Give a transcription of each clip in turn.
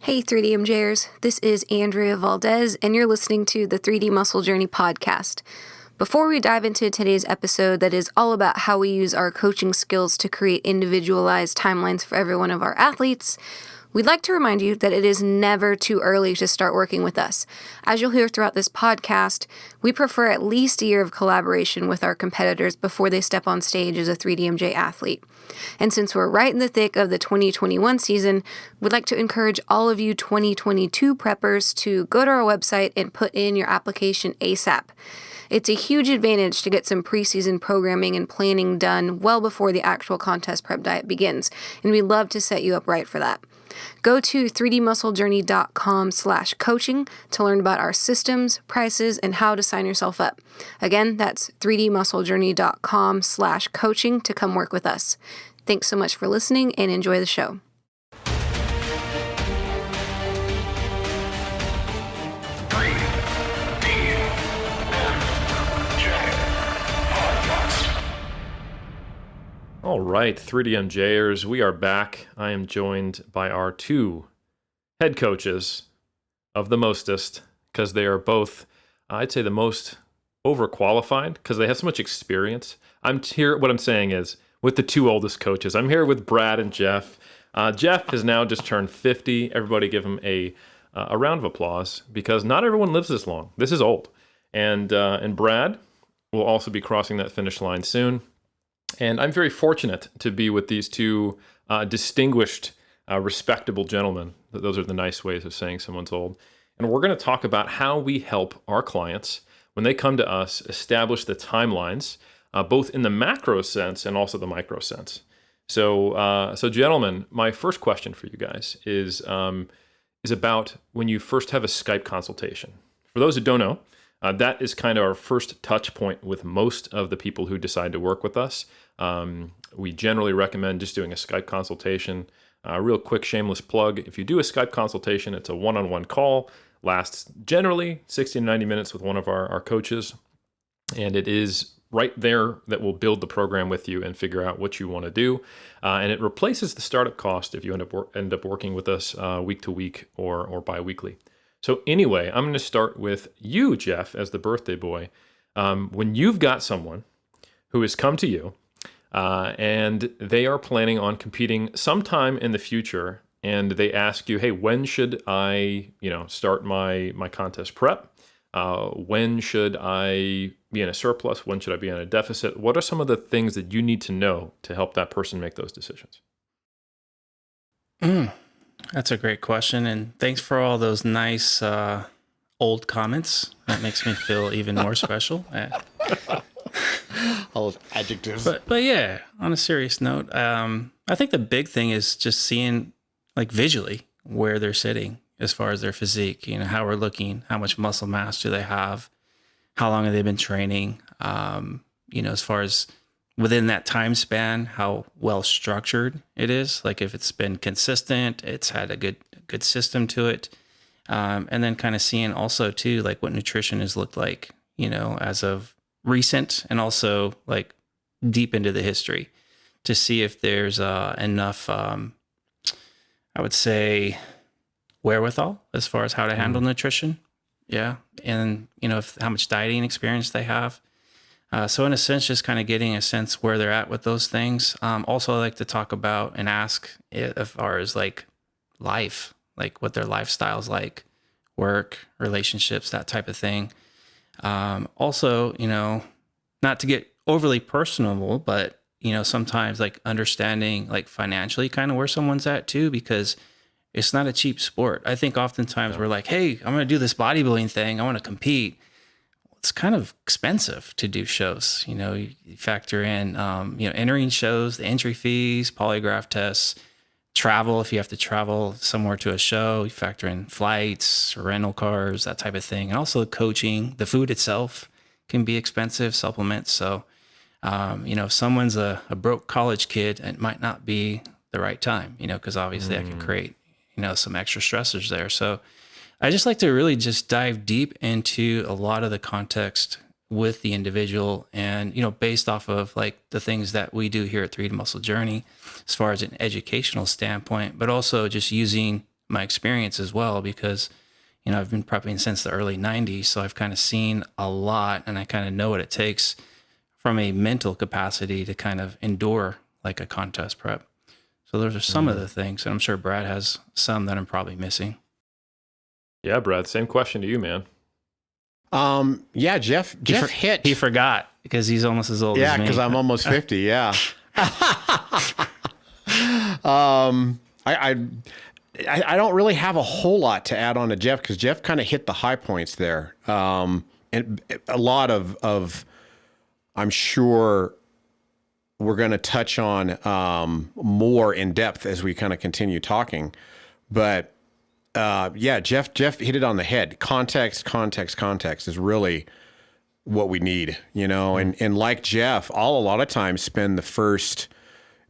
Hey 3D MJers, this is Andrea Valdez, and you're listening to the 3D Muscle Journey podcast. Before we dive into today's episode that is all about how we use our coaching skills to create individualized timelines for every one of our athletes, we'd like to remind you that it is never too early to start working with us. As you'll hear throughout this podcast, we prefer at least a year of collaboration with our competitors before they step on stage as a 3DMJ athlete. And since we're right in the thick of the 2021 season, we'd like to encourage all of you 2022 preppers to go to our website and put in your application ASAP. It's a huge advantage to get some preseason programming and planning done well before the actual contest prep diet begins, and we'd love to set you up right for that. Go to 3dmusclejourney.com/coaching to learn about our systems, prices, and how to sign yourself up. Again, that's 3dmusclejourney.com/coaching to come work with us. Thanks so much for listening and enjoy the show. All right, 3DMJers, we are back. I am joined by our two head coaches of the mostest, because they are both, I'd say, the most overqualified, because they have so much experience. I'm here, what I'm saying is, with the two oldest coaches. I'm here with Brad and Jeff. Jeff has now just turned 50. Everybody give him a round of applause, because not everyone lives this long. This is old. And Brad will also be crossing that finish line soon. And I'm very fortunate to be with these two distinguished, respectable gentlemen. Those are the nice ways of saying someone's old. And we're going to talk about how we help our clients, when they come to us, establish the timelines, both in the macro sense and also the micro sense. So gentlemen, my first question for you guys is about when you first have a Skype consultation. For those who don't know, that is kind of our first touch point with most of the people who decide to work with us. We generally recommend just doing a Skype consultation. Real quick shameless plug, if you do a Skype consultation, it's a one-on-one call, lasts generally 60 to 90 minutes with one of our coaches, and it is right there that we'll build the program with you and figure out what you want to do. And it replaces the startup cost if you end up working with us week to week or bi-weekly. So anyway, I'm going to start with you, Jeff, as the birthday boy. When you've got someone who has come to you and they are planning on competing sometime in the future, and they ask you, hey, when should I, start my contest prep? When should I be in a surplus? When should I be in a deficit? What are some of the things that you need to know to help that person make those decisions? That's a great question, and thanks for all those nice old comments. That makes me feel even more special. All adjectives. But yeah, on a serious note, I think the big thing is just seeing, like, visually where they're sitting as far as their physique. How we're looking, how much muscle mass do they have, how long have they been training. As far as within that time span, how well structured it is. Like if it's been consistent, it's had a good system to it. And then kind of seeing also too, like what nutrition has looked like, as of recent, and also like deep into the history, to see if there's enough, I would say, wherewithal as far as how to handle nutrition. Yeah. And, how much dieting experience they have. So in a sense, just kind of getting a sense where they're at with those things. Also, I like to talk about and ask as far as like life, like what their lifestyle's like, work, relationships, that type of thing. Also, not to get overly personable, but, sometimes like understanding like financially kind of where someone's at too, because it's not a cheap sport. I think oftentimes we're like, hey, I'm going to do this bodybuilding thing. I want to compete. It's kind of expensive to do shows. You factor in, entering shows, the entry fees, polygraph tests, travel. If you have to travel somewhere to a show, you factor in flights, rental cars, that type of thing. And also coaching, the food itself can be expensive, supplements. So, if someone's a broke college kid, it might not be the right time, because obviously that can create, some extra stressors there. So I just like to really just dive deep into a lot of the context with the individual, and, based off of like the things that we do here at 3D Muscle Journey, as far as an educational standpoint, but also just using my experience as well, because, I've been prepping since the early 90s. So I've kind of seen a lot, and I kind of know what it takes from a mental capacity to kind of endure like a contest prep. So those are some of the things, and I'm sure Brad has some that I'm probably missing. Yeah, Brad, same question to you, man. Yeah, Jeff hit. He forgot because he's almost as old as me. Yeah, because I'm almost 50. Yeah. I don't really have a whole lot to add on to Jeff, because Jeff kind of hit the high points there. And a lot of I'm sure we're going to touch on more in depth as we kind of continue talking. But yeah, Jeff hit it on the head. Context is really what we need, and like Jeff, I'll a lot of times spend the first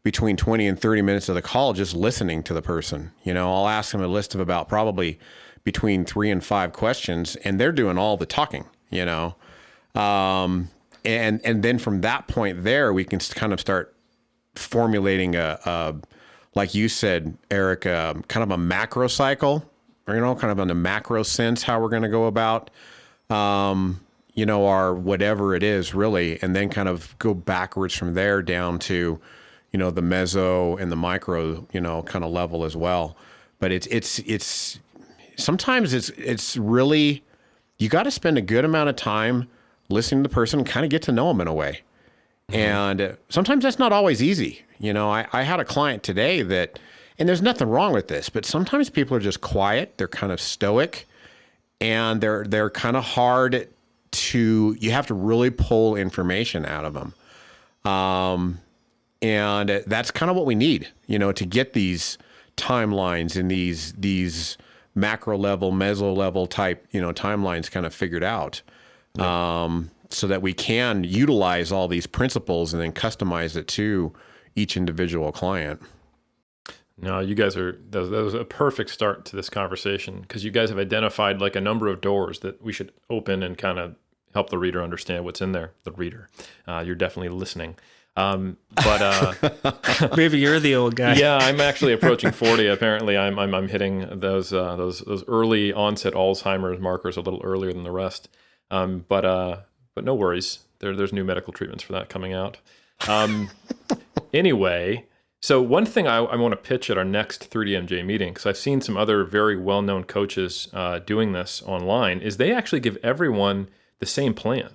between 20 and 30 minutes of the call just listening to the person. I'll ask them a list of about probably between 3 and 5 questions, and they're doing all the talking, and then from that point there, we can kind of start formulating a like you said, Eric, kind of a macro cycle, kind of in a macro sense, how we're going to go about, our whatever it is really, and then kind of go backwards from there down to, the meso and the micro, kind of level as well. But it's sometimes it's really, you got to spend a good amount of time listening to the person and kind of get to know them in a way. And sometimes that's not always easy. I had a client today that, and there's nothing wrong with this, but sometimes people are just quiet. They're kind of stoic, and they're kind of hard to, you have to really pull information out of them. And that's kind of what we need, to get these timelines and these macro level, meso level type, timelines kind of figured out. So that we can utilize all these principles and then customize it to each individual client. No, you guys that was a perfect start to this conversation, because you guys have identified like a number of doors that we should open and kind of help the reader understand what's in there. The reader, you're definitely listening. But maybe you're the old guy. Yeah, I'm actually approaching 40. Apparently, I'm hitting those early onset Alzheimer's markers a little earlier than the rest. But no worries. There's new medical treatments for that coming out. Anyway, so one thing I want to pitch at our next 3DMJ meeting, because I've seen some other very well-known coaches doing this online, is they actually give everyone the same plan.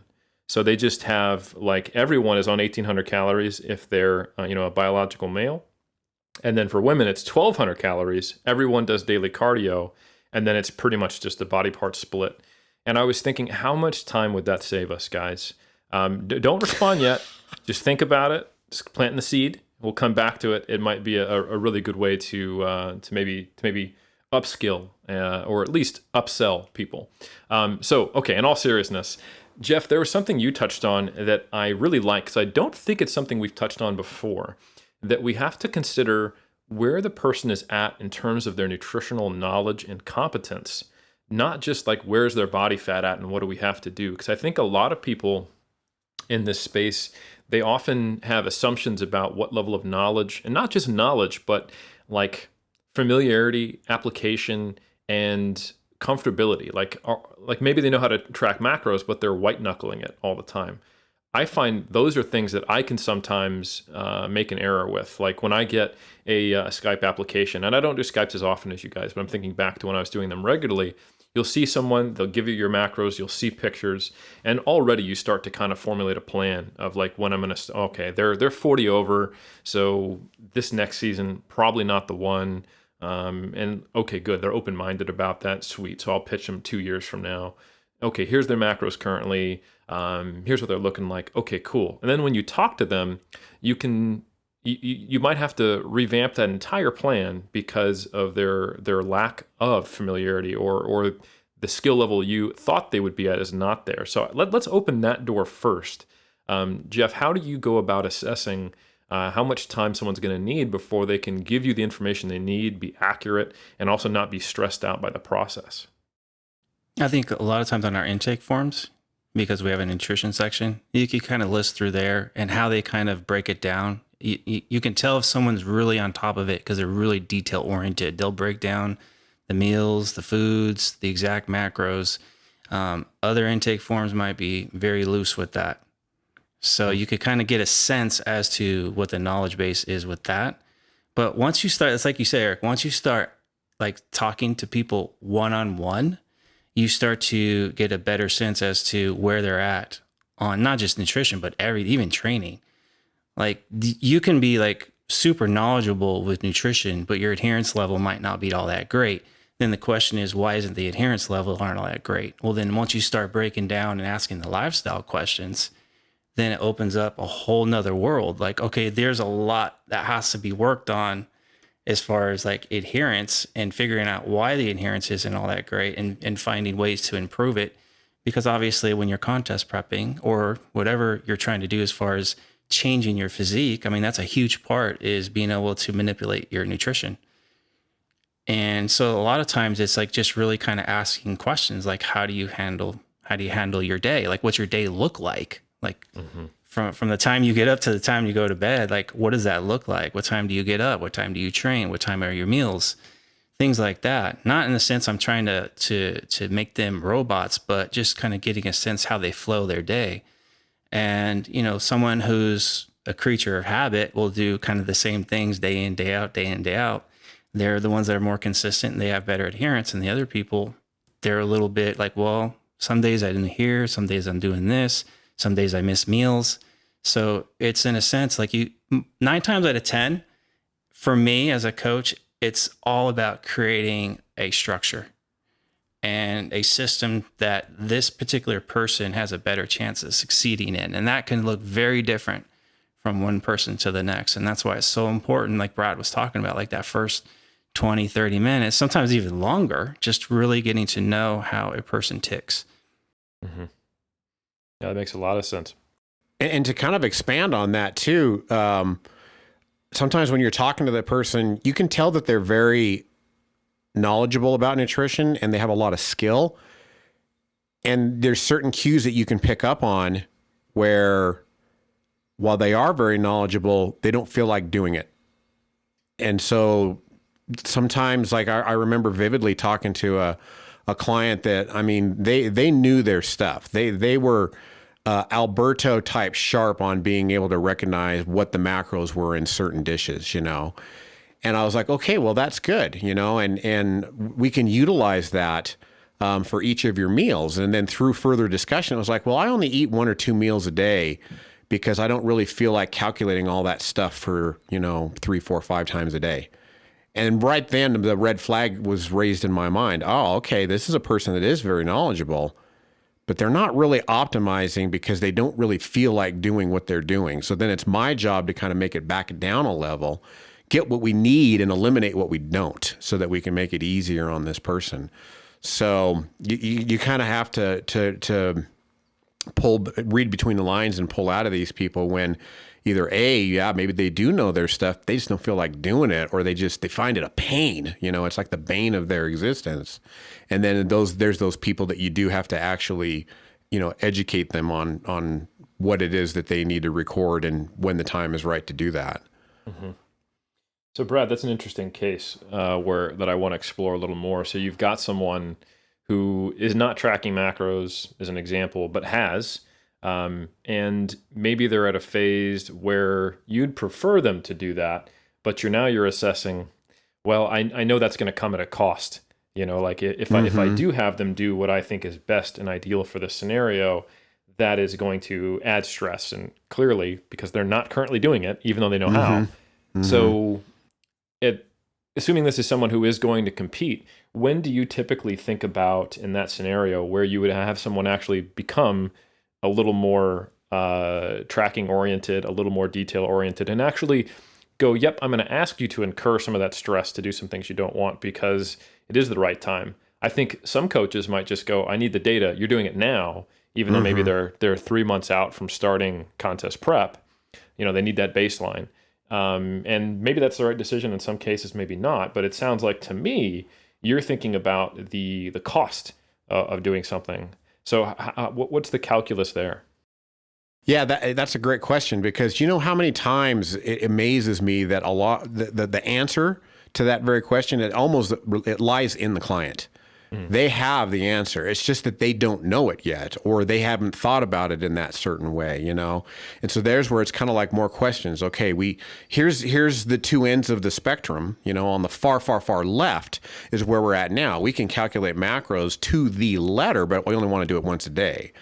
So they just have, like, everyone is on 1,800 calories if they're a biological male. And then for women, it's 1,200 calories. Everyone does daily cardio. And then it's pretty much just a body part split. And I was thinking, how much time would that save us, guys? Don't respond yet. Just think about it. Just planting the seed. We'll come back to it. It might be a really good way to maybe upskill or at least upsell people. Okay, in all seriousness, Jeff, there was something you touched on that I really like, because I don't think it's something we've touched on before, that we have to consider where the person is at in terms of their nutritional knowledge and competence. Not just like, where's their body fat at and what do we have to do? Because I think a lot of people in this space, they often have assumptions about what level of knowledge, and not just knowledge, but like familiarity, application, and comfortability. Like maybe they know how to track macros, but they're white knuckling it all the time. I find those are things that I can sometimes make an error with. Like when I get a Skype application, and I don't do Skypes as often as you guys, but I'm thinking back to when I was doing them regularly. You'll see someone, they'll give you your macros, you'll see pictures, and already you start to kind of formulate a plan of like when I'm going to, okay, they're 40 over, so this next season, probably not the one. And okay, good, they're open-minded about that, sweet. So I'll pitch them 2 years from now. Okay, here's their macros currently. Here's what they're looking like. Okay, cool. And then when you talk to them, you might have to revamp that entire plan because of their lack of familiarity or the skill level you thought they would be at is not there. So let's open that door first. Jeff, how do you go about assessing how much time someone's going to need before they can give you the information they need, be accurate, and also not be stressed out by the process? I think a lot of times on our intake forms, because we have a nutrition section, you can kind of list through there and how they kind of break it down. You can tell if someone's really on top of it because they're really detail oriented. They'll break down the meals, the foods, the exact macros. Other intake forms might be very loose with that. So you could kind of get a sense as to what the knowledge base is with that. But once you start, it's like you say, Eric, once you start like talking to people one-on-one, you start to get a better sense as to where they're at on not just nutrition, but even training. Like you can be like super knowledgeable with nutrition, but your adherence level might not be all that great. Then the question is, why isn't the adherence level aren't all that great? Well, then once you start breaking down and asking the lifestyle questions, then it opens up a whole nother world. Like, okay, there's a lot that has to be worked on as far as like adherence and figuring out why the adherence isn't all that great and finding ways to improve it. Because obviously when you're contest prepping or whatever you're trying to do as far as changing your physique, I mean, that's a huge part, is being able to manipulate your nutrition. And so a lot of times it's like just really kind of asking questions like, how do you handle your day? Like, what's your day look like? Like from the time you get up to the time you go to bed, like, what does that look like? What time do you get up? What time do you train? What time are your meals? Things like that. Not in the sense I'm trying to make them robots, but just kind of getting a sense how they flow their day. And, you know, someone who's a creature of habit will do kind of the same things day in, day out, day in, day out. They're the ones that are more consistent and they have better adherence. And the other people, they're a little bit like, well, some days I didn't hear, some days I'm doing this. Some days I miss meals. So it's in a sense like 9 times out of 10, for me as a coach, it's all about creating a structure and a system that this particular person has a better chance of succeeding in. And that can look very different from one person to the next. And that's why it's so important, like Brad was talking about, like that first 20, 30 minutes, sometimes even longer, just really getting to know how a person ticks. Mm-hmm. Yeah, that makes a lot of sense. And to kind of expand on that too, sometimes when you're talking to the person, you can tell that they're very knowledgeable about nutrition and they have a lot of skill. And there's certain cues that you can pick up on where, while they are very knowledgeable, they don't feel like doing it. And so sometimes, like I remember vividly talking to a client that, I mean, they knew their stuff. They were Alberto type sharp on being able to recognize what the macros were in certain dishes, you know. And I was like, okay, well, that's good, you know, and we can utilize that for each of your meals. And then through further discussion, it was like, well, I only eat 1 or 2 meals a day because I don't really feel like calculating all that stuff for, you know, 3, 4, 5 times a day. And right then the red flag was raised in my mind. Oh, okay, this is a person that is very knowledgeable, but they're not really optimizing because they don't really feel like doing what they're doing. So then it's my job to kind of make it back down a level, get what we need and eliminate what we don't, so that we can make it easier on this person. So you kind of have to read between the lines and pull out of these people when either maybe they do know their stuff, they just don't feel like doing it, or they find it a pain. You know, it's like the bane of their existence. And then there's those people that you do have to actually, you know, educate them on what it is that they need to record and when the time is right to do that. Mm-hmm. So Brad, that's an interesting case that I want to explore a little more. So you've got someone who is not tracking macros as an example, but has, and maybe they're at a phase where you'd prefer them to do that, but you're assessing, well, I know that's going to come at a cost. You know, like if I do have them do what I think is best and ideal for this scenario, that is going to add stress, and clearly because they're not currently doing it, even though they know how. Mm-hmm. So assuming this is someone who is going to compete, when do you typically think about in that scenario where you would have someone actually become a little more tracking oriented, a little more detail oriented, and actually go, yep, I'm going to ask you to incur some of that stress to do some things you don't want because it is the right time? I think some coaches might just go, I need the data. You're doing it now, even though maybe they're 3 months out from starting contest prep. You know, they need that baseline. And maybe that's the right decision in some cases, maybe not. But it sounds like to me, you're thinking about the cost of doing something. So what's the calculus there? Yeah, that's a great question, because you know how many times it amazes me that the answer to that very question, it lies in the client. They have the answer. It's just that they don't know it yet, or they haven't thought about it in that certain way, you know? And so there's where it's kind of like more questions. Okay, here's the two ends of the spectrum, you know, on the far, far, far left is where we're at now. We can calculate macros to the letter, but we only want to do it once a day.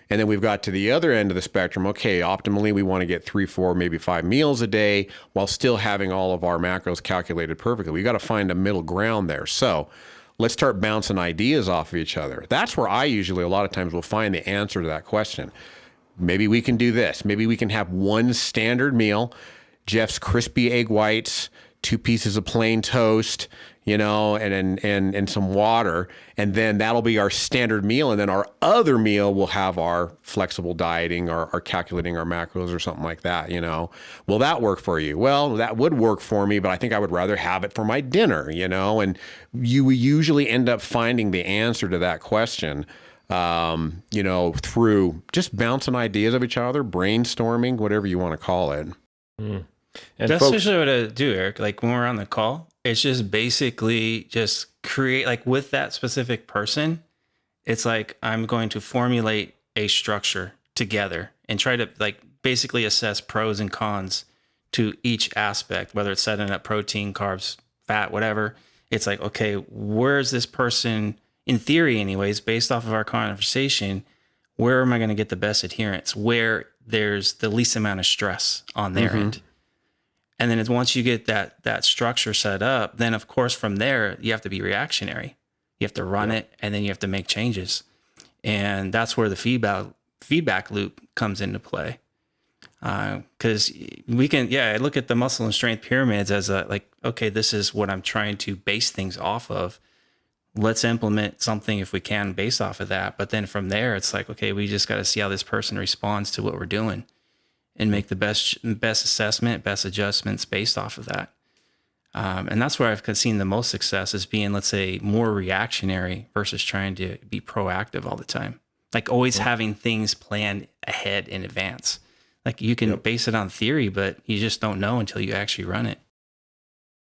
And then we've got to the other end of the spectrum. Okay, optimally, we want to get 3, 4, maybe 5 meals a day while still having all of our macros calculated perfectly. We got to find a middle ground there. So let's start bouncing ideas off of each other. That's where I usually, a lot of times, will find the answer to that question. Maybe we can do this. Maybe we can have one standard meal, Jeff's crispy egg whites, 2 pieces of plain toast, you know, and some water. And then that'll be our standard meal. And then our other meal will have our flexible dieting or our calculating our macros or something like that, you know. Will that work for you? Well, that would work for me, but I think I would rather have it for my dinner, you know. And you usually end up finding the answer to that question, you know, through just bouncing ideas of each other, brainstorming, whatever you want to call it. And that's folks, usually what I do, Eric. Like when we're on the call, it's just basically just create, like with that specific person, it's like I'm going to formulate a structure together and try to like basically assess pros and cons to each aspect, whether it's setting up protein, carbs, fat, whatever. It's like, okay, where's this person, in theory anyways, based off of our conversation, where am I going to get the best adherence? Where there's the least amount of stress on their end. And then once you get that structure set up, then of course from there, you have to be reactionary. You have to run it, and then you have to make changes. And that's where the feedback loop comes into play. Because we can, I look at the muscle and strength pyramids as okay, this is what I'm trying to base things off of. Let's implement something if we can based off of that. But then from there, it's like, okay, we just got to see how this person responds to what we're doing and make the best assessment, best adjustments based off of that. And that's where I've seen the most success is being, let's say, more reactionary versus trying to be proactive all the time. Like always having things planned ahead in advance. Like you can base it on theory, but you just don't know until you actually run it.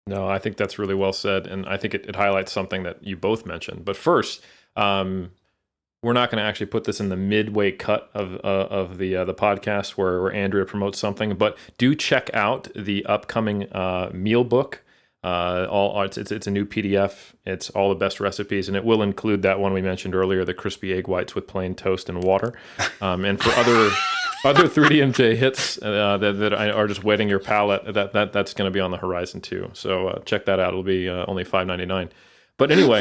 No, I think that's really well said. And I think it highlights something that you both mentioned. But first, we're not going to actually put this in the midway cut of the podcast where Andrea promotes something, but do check out the upcoming meal book. It's a new PDF. It's all the best recipes, and it will include that one we mentioned earlier, the crispy egg whites with plain toast and water. And for other 3DMJ hits that are just whetting your palate, that's going to be on the horizon too. So check that out. It'll be only $5.99. But anyway.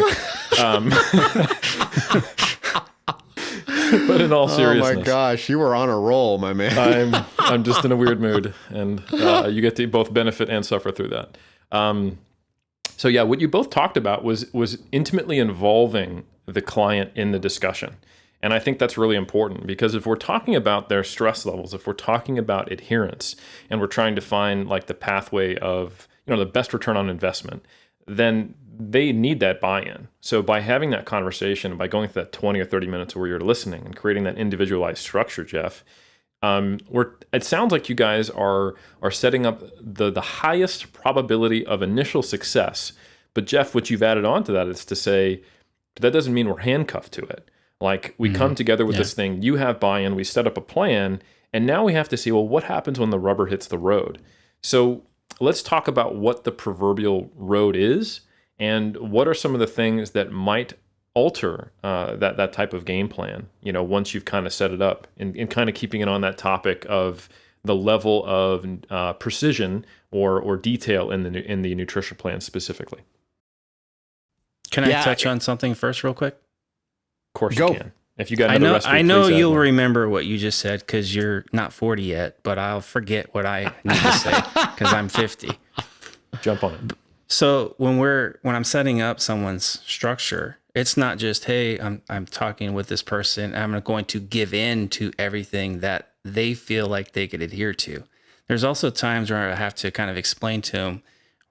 But in all seriousness, oh my gosh, you were on a roll, my man. I'm just in a weird mood, and you get to both benefit and suffer through that. So yeah, what you both talked about was intimately involving the client in the discussion, and I think that's really important because if we're talking about their stress levels, if we're talking about adherence, and we're trying to find like the pathway of the best return on investment, then they need that buy-in. So by having that conversation, by going through that 20 or 30 minutes where you're listening and creating that individualized structure, Jeff, it sounds like you guys are setting up the highest probability of initial success. But Jeff, what you've added on to that is to say, that doesn't mean we're handcuffed to it. Like we come together with this thing, you have buy-in, we set up a plan, and now we have to see, well, what happens when the rubber hits the road? So let's talk about what the proverbial road is and what are some of the things that might alter that type of game plan, once you've kind of set it up and kind of keeping it on that topic of the level of precision or detail in the nutrition plan specifically. Can I touch on something first real quick? Of course you can. If you got another recipe, I know please you'll remember what you just said because you're not 40 yet, but I'll forget what I need to say because I'm 50. Jump on it. So when I'm setting up someone's structure, it's not just, hey, I'm talking with this person, I'm going to give in to everything that they feel like they could adhere to. There's also times where I have to kind of explain to them,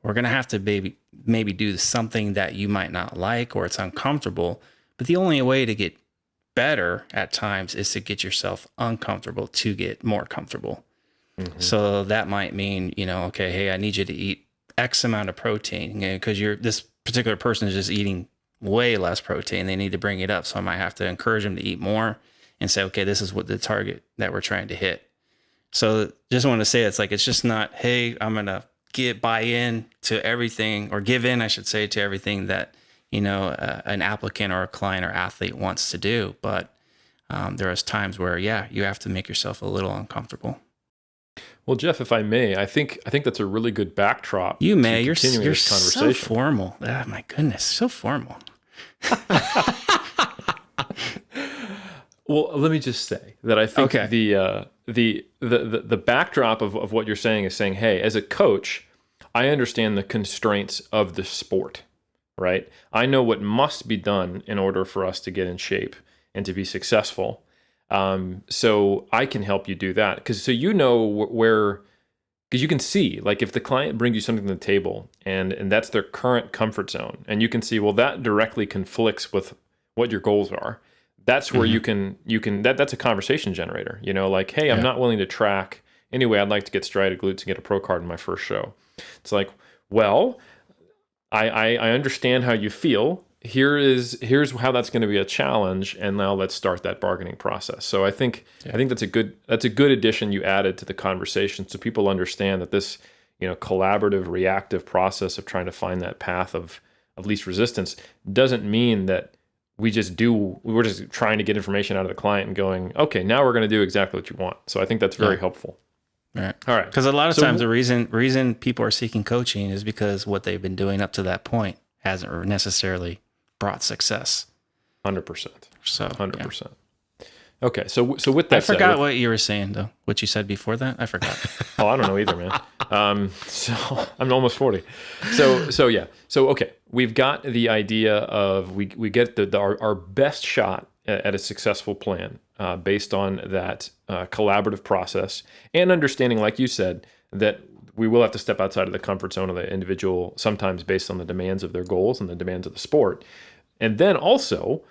we're going to have to maybe do something that you might not like or it's uncomfortable, but the only way to get better at times is to get yourself uncomfortable to get more comfortable. So that might mean, okay, hey, I need you to eat X amount of protein, because this particular person is just eating way less protein. They need to bring it up. So I might have to encourage them to eat more and say, okay, this is what the target that we're trying to hit. So just want to say, it's just not, hey, I'm going to buy in to everything, or give in, I should say, to everything that, an applicant or a client or athlete wants to do. But there is times where, you have to make yourself a little uncomfortable. Well, Jeff, if I may, I think that's a really good backdrop. You may. You're this conversation. So formal. Oh, my goodness, so formal. Well, let me just say that I think the backdrop of what you're saying is saying, hey, as a coach, I understand the constraints of the sport, right? I know what must be done in order for us to get in shape and to be successful. So I can help you do that. Because you can see, like, if the client brings you something to the table and that's their current comfort zone, and you can see, well, that directly conflicts with what your goals are. That's where you can that's a conversation generator, like, hey, I'm not willing to track. Anyway, I'd like to get striated glutes and get a pro card in my first show. It's like, well, I understand how you feel. Here's how that's going to be a challenge, and now let's start that bargaining process. So I think that's a good addition you added to the conversation, so people understand that this, collaborative, reactive process of trying to find that path of least resistance doesn't mean that we're just trying to get information out of the client and going, okay, now we're going to do exactly what you want. So I think that's very helpful. Right. All right. Because a lot of times the reason people are seeking coaching is because what they've been doing up to that point hasn't necessarily brought success. 100%. So 100%. Okay. So with that, I forgot what you were saying though. What you said before that, I forgot. Oh, I don't know either, man. So I'm almost 40. So yeah. So okay, we've got the idea of we get our best shot at a successful plan based on that collaborative process, and understanding, like you said, that we will have to step outside of the comfort zone of the individual, sometimes based on the demands of their goals and the demands of the sport. And then also,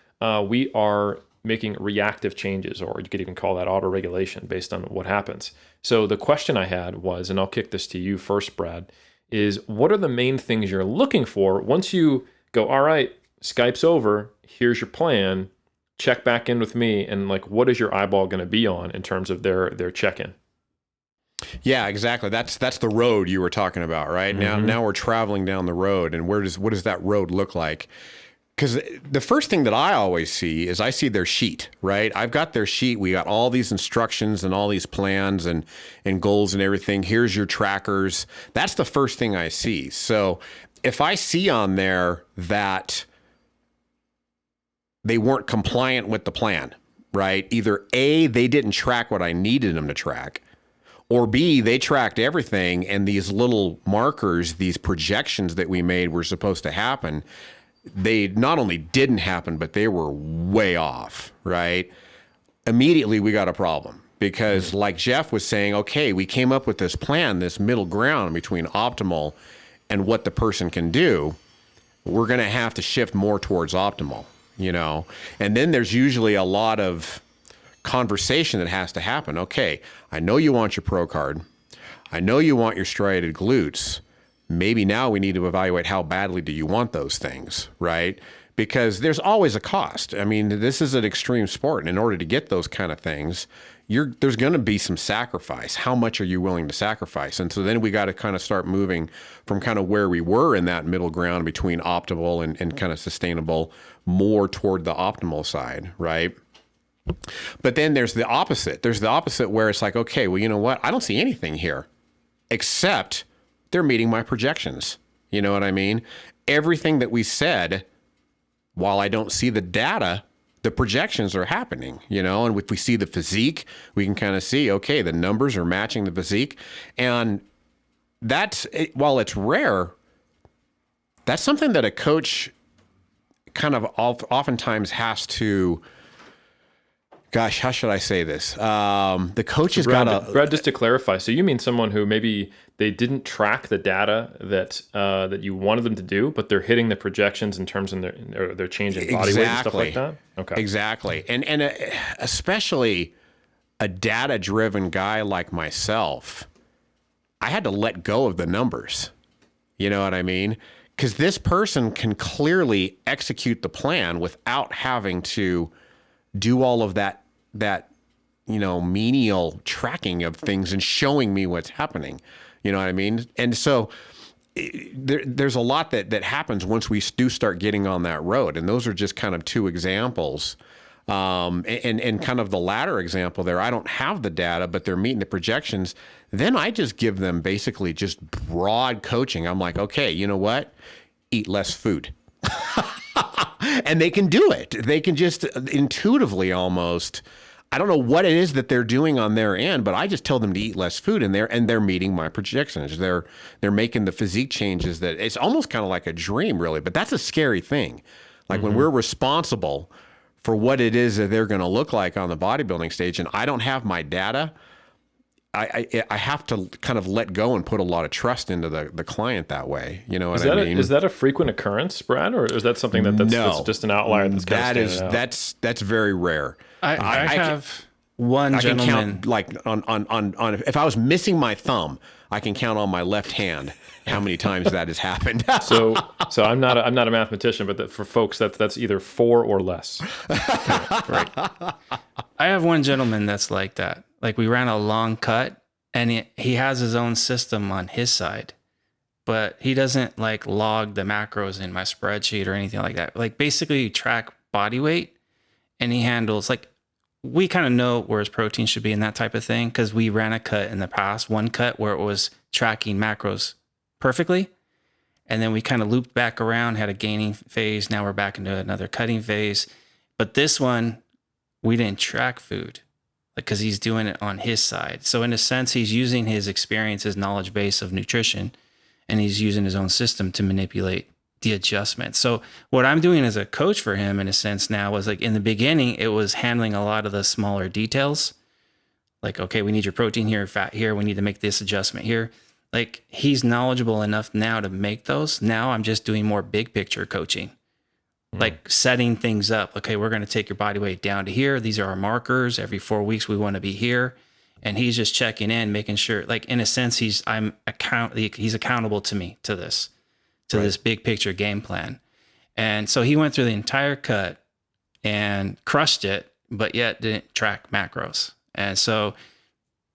we are making reactive changes, or you could even call that auto-regulation based on what happens. So the question I had was, and I'll kick this to you first, Brad, is what are the main things you're looking for once you go, all right, Skype's over, here's your plan, check back in with me, and like, what is your eyeball going to be on in terms of their check-in? Yeah, exactly. That's the road you were talking about, right? Now we're traveling down the road, and what does that road look like? Because the first thing that I always see is I see their sheet, right? I've got their sheet. We got all these instructions and all these plans and goals and everything. Here's your trackers. That's the first thing I see. So if I see on there that they weren't compliant with the plan, right? Either A, they didn't track what I needed them to track, or B, they tracked everything, and these little markers, these projections that we made were supposed to happen, they not only didn't happen, but they were way off, right? Immediately we got a problem, because like Jeff was saying, okay, we came up with this plan, this middle ground between optimal and what the person can do. We're going to have to shift more towards optimal, and then there's usually a lot of conversation that has to happen. Okay, I know you want your pro card. I know you want your striated glutes. Maybe now we need to evaluate how badly do you want those things, right? Because there's always a cost. I mean, this is an extreme sport, and in order to get those kind of things, there's going to be some sacrifice. How much are you willing to sacrifice? And so then we got to kind of start moving from kind of where we were in that middle ground between optimal and kind of sustainable more toward the optimal side, right? But then there's the opposite. There's the opposite where it's like, okay, well, you know what? I don't see anything here except they're meeting my projections. You know what I mean? Everything that we said, while I don't see the data, the projections are happening, and if we see the physique, we can kind of see, okay, the numbers are matching the physique. And while it's rare, that's something that a coach kind of oftentimes has to, gosh, how should I say this? The coach has got to... Brad, just to clarify, so you mean someone who maybe they didn't track the data that you wanted them to do, but they're hitting the projections in terms of their change in body weight and stuff like that? Okay. Exactly. And especially a data-driven guy like myself, I had to let go of the numbers. You know what I mean? Because this person can clearly execute the plan without having to do all of that menial tracking of things and showing me what's happening. You know what I mean? And so there's a lot that happens once we do start getting on that road. And those are just kind of two examples. And kind of the latter example there, I don't have the data, but they're meeting the projections. Then I just give them basically just broad coaching. I'm like, okay, you know what? Eat less food. And they can do it. They can just intuitively almost, I don't know what it is that they're doing on their end, but I just tell them to eat less food, and they're meeting my projections. They're making the physique changes that it's almost kind of like a dream, really. But that's a scary thing. Like when we're responsible for what it is that they're going to look like on the bodybuilding stage, and I don't have my data, I have to kind of let go and put a lot of trust into the client that way. You know what I mean? Is that a frequent occurrence, Brad, or is that something that's just an outlier that's kind of standing out? That's very rare. I have one gentleman. I can count like on if I was missing my thumb, I can count on my left hand how many times that has happened. So I'm not a mathematician, but for folks that's either 4 or less. Right. I have one gentleman that's like that. Like we ran a long cut, and he has his own system on his side, but he doesn't like log the macros in my spreadsheet or anything like that. Like basically you track body weight, and he handles like, we kind of know where his protein should be and that type of thing, because we ran a cut in the past, one cut where it was tracking macros perfectly. And then we kind of looped back around, had a gaining phase. Now we're back into another cutting phase. But this one, we didn't track food because he's doing it on his side. So in a sense, he's using his experience, his knowledge base of nutrition, and he's using his own system to manipulate the adjustment. So what I'm doing as a coach for him in a sense now was like in the beginning, it was handling a lot of the smaller details. Like, okay, we need your protein here, fat here. We need to make this adjustment here. Like he's knowledgeable enough now to make those. Now I'm just doing more big picture coaching, like setting things up. Okay, we're going to take your body weight down to here. These are our markers. Every 4 weeks, we want to be here. And he's just checking in, making sure, like in a sense, he's accountable to me, to this big picture game plan. And so he went through the entire cut and crushed it, but yet didn't track macros. And so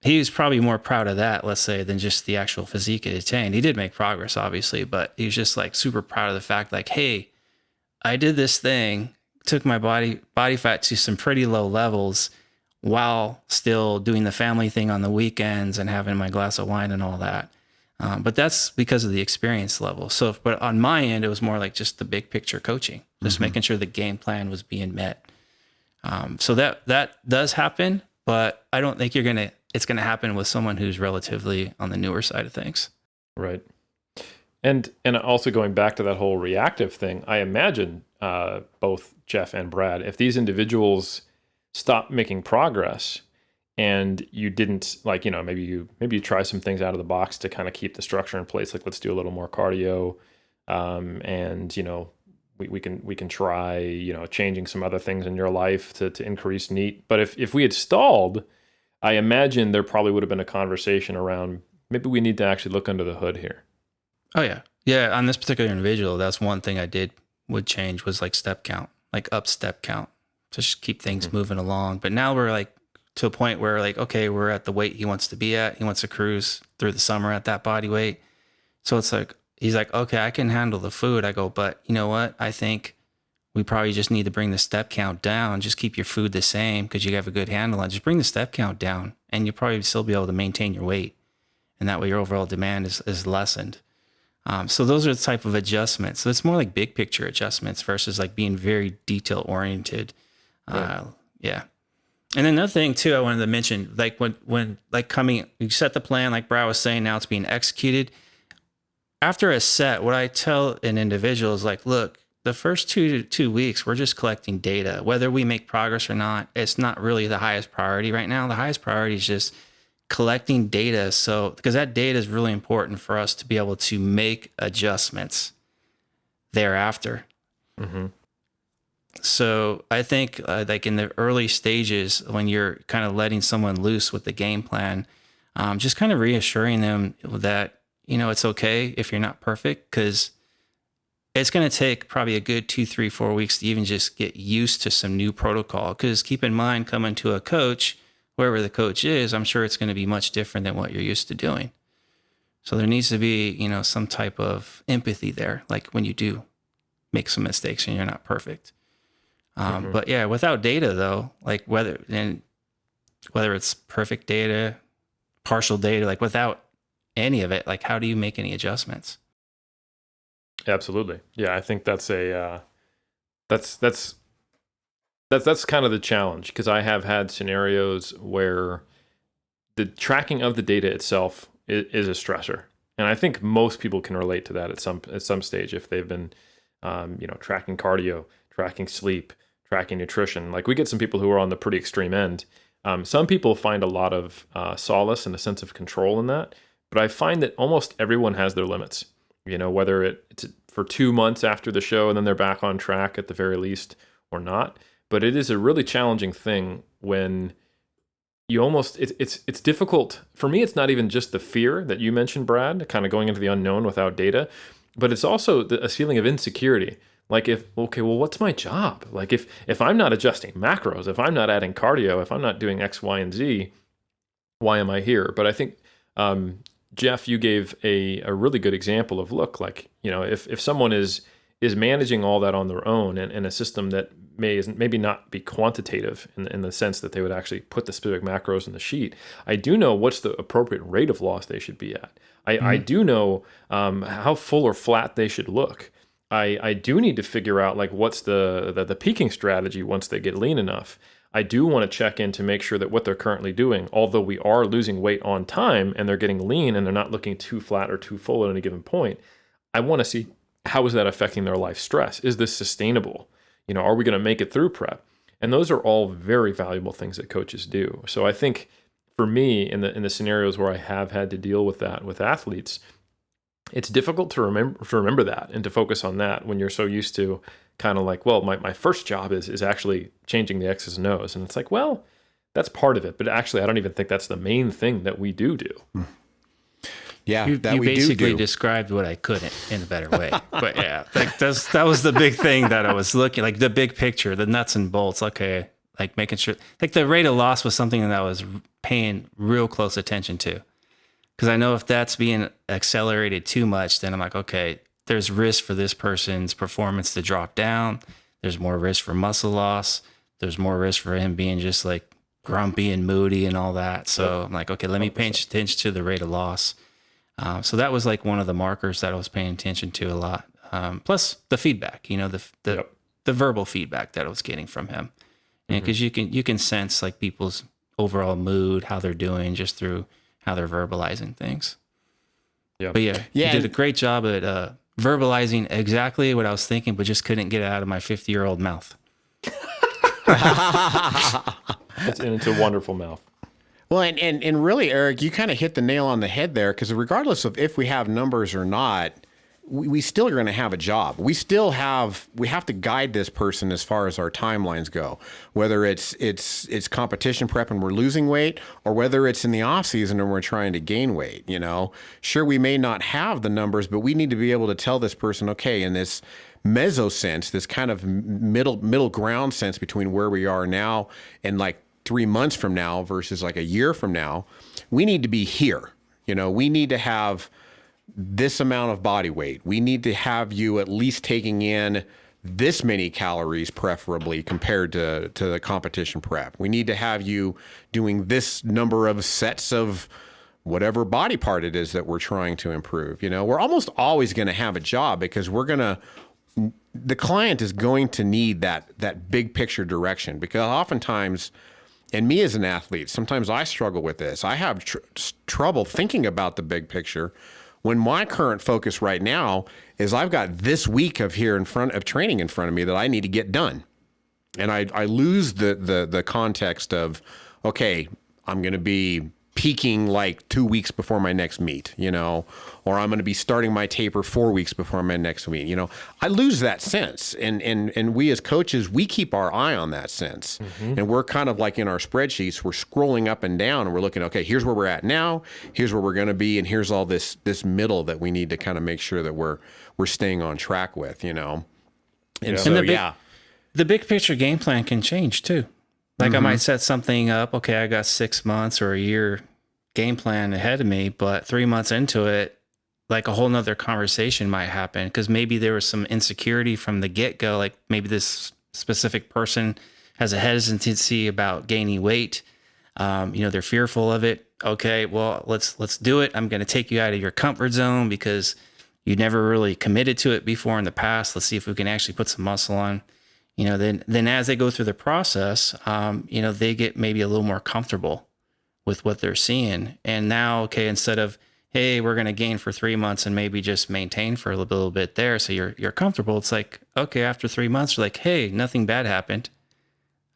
he was probably more proud of that, let's say, than just the actual physique he attained. He did make progress, obviously, but he was just like super proud of the fact, like, hey, I did this thing, took my body fat to some pretty low levels while still doing the family thing on the weekends and having my glass of wine and all that. But that's because of the experience level. So, but on my end, it was more like just the big picture coaching, just making sure the game plan was being met. So that does happen, but I don't think it's going to happen with someone who's relatively on the newer side of things. Right. And also going back to that whole reactive thing, I imagine both Jeff and Brad, if these individuals stop making progress, and you didn't, like, maybe you try some things out of the box to kind of keep the structure in place. Like, let's do a little more cardio. And, we can try, changing some other things in your life to increase NEAT. But if we had stalled, I imagine there probably would have been a conversation around, maybe we need to actually look under the hood here. Oh yeah. Yeah. On this particular individual, that's one thing I would change was like step count, like up step count to just keep things moving along. But now we're like, to a point where like, okay, we're at the weight he wants to be at. He wants to cruise through the summer at that body weight. So it's like, he's like, okay, I can handle the food. I go, but you know what? I think we probably just need to bring the step count down. Just keep your food the same because you have a good handle on it. Just bring the step count down and you'll probably still be able to maintain your weight. And that way your overall demand is lessened. So those are the type of adjustments. So it's more like big picture adjustments versus like being very detail oriented. Yeah. And another thing too, I wanted to mention, like when like you set the plan, like Brad was saying, now it's being executed. After a set, what I tell an individual is like, look, the first 2 weeks, we're just collecting data. Whether we make progress or not, it's not really the highest priority right now. The highest priority is just collecting data. So, because that data is really important for us to be able to make adjustments thereafter. Mm-hmm. So I think like in the early stages, when you're kind of letting someone loose with the game plan, just kind of reassuring them that, it's okay if you're not perfect, because it's going to take probably a good 2, 3, 4 weeks to even just get used to some new protocol. Because keep in mind, coming to a coach, wherever the coach is, I'm sure it's going to be much different than what you're used to doing. So there needs to be, some type of empathy there, like when you do make some mistakes and you're not perfect. But yeah, without data though, like whether it's perfect data, partial data, like without any of it, like how do you make any adjustments? Absolutely. Yeah, I think that's that's kind of the challenge, because I have had scenarios where the tracking of the data itself is a stressor. And I think most people can relate to that at some stage if they've been tracking cardio, tracking sleep, tracking nutrition. Like we get some people who are on the pretty extreme end. Some people find a lot of solace and a sense of control in that, but I find that almost everyone has their limits. Whether it's for 2 months after the show and then they're back on track at the very least or not. But it is a really challenging thing when you it's difficult. For me, it's not even just the fear that you mentioned, Brad, kind of going into the unknown without data, but it's also a feeling of insecurity. Like what's my job? Like if I'm not adjusting macros, if I'm not adding cardio, if I'm not doing X, Y, and Z, why am I here? But I think, Jeff, you gave a really good example of, look, like, if someone is managing all that on their own in a system that maybe not be quantitative in the sense that they would actually put the specific macros in the sheet, I do know what's the appropriate rate of loss they should be at. I do know how full or flat they should look. I do need to figure out like what's the peaking strategy once they get lean enough. I do want to check in to make sure that what they're currently doing, although we are losing weight on time and they're getting lean and they're not looking too flat or too full at any given point, I want to see how is that affecting their life stress? Is this sustainable? Are we going to make it through prep? And those are all very valuable things that coaches do. So I think for me, in the scenarios where I have had to deal with that with athletes, it's difficult to remember that and to focus on that when you're so used to kind of like, well, my first job is actually changing the X's and O's. And it's like, well, that's part of it. But actually, I don't even think that's the main thing that we do. Yeah, you basically described what I couldn't in a better way. But yeah, like that was the big thing that I was looking, like the big picture, the nuts and bolts. Okay, like making sure, like the rate of loss was something that I was paying real close attention to. Because I know if that's being accelerated too much, then I'm like, okay, there's risk for this person's performance to drop down. There's more risk for muscle loss. There's more risk for him being just like grumpy and moody and all that. So I'm like, okay, let me pay attention to the rate of loss. So that was like one of the markers that I was paying attention to a lot. Plus the feedback, the verbal feedback that I was getting from him. Because you can sense like people's overall mood, how they're doing just through how they're verbalizing things. Yeah. But yeah, you did a great job at verbalizing exactly what I was thinking, but just couldn't get it out of my 50-year-old mouth. It's a wonderful mouth. Well, and really, Eric, you kind of hit the nail on the head there, because regardless of if we have numbers or not, we still are going to have a job. We have to guide this person as far as our timelines go, whether it's competition prep and we're losing weight, or whether it's in the off season and we're trying to gain weight. Sure, we may not have the numbers, but we need to be able to tell this person, okay, in this meso sense, this kind of middle ground sense between where we are now and like 3 months from now versus like a year from now, we need to be here. We need to have this amount of body weight. We need to have you at least taking in this many calories, preferably compared to the competition prep. We need to have you doing this number of sets of whatever body part it is that we're trying to improve. We're almost always going to have a job, because the client is going to need that big picture direction, because oftentimes, and me as an athlete, sometimes I struggle with this. I have trouble thinking about the big picture when my current focus right now is I've got this week of training in front of me that I need to get done. And I lose the context of, okay, I'm going to be peaking like 2 weeks before my next meet, or I'm going to be starting my taper 4 weeks before my next meet. I lose that sense. And we as coaches, we keep our eye on that sense. And we're kind of like in our spreadsheets, we're scrolling up and down and we're looking, okay, here's where we're at now. Here's where we're going to be. And here's all this middle that we need to kind of make sure that we're staying on track with, And so, the big picture game plan can change too. Like I might set something up. Okay, I got 6 months or a year game plan ahead of me, but 3 months into it, like a whole nother conversation might happen because maybe there was some insecurity from the get-go. Like maybe this specific person has a hesitancy about gaining weight. They're fearful of it. Okay, well, let's do it. I'm going to take you out of your comfort zone because you never really committed to it before in the past. Let's see if we can actually put some muscle on. Then as they go through the process, they get maybe a little more comfortable with what they're seeing. And now, okay, instead of, hey, we're going to gain for 3 months and maybe just maintain for a little bit there, so you're comfortable. It's like, okay, after 3 months, you're like, hey, nothing bad happened.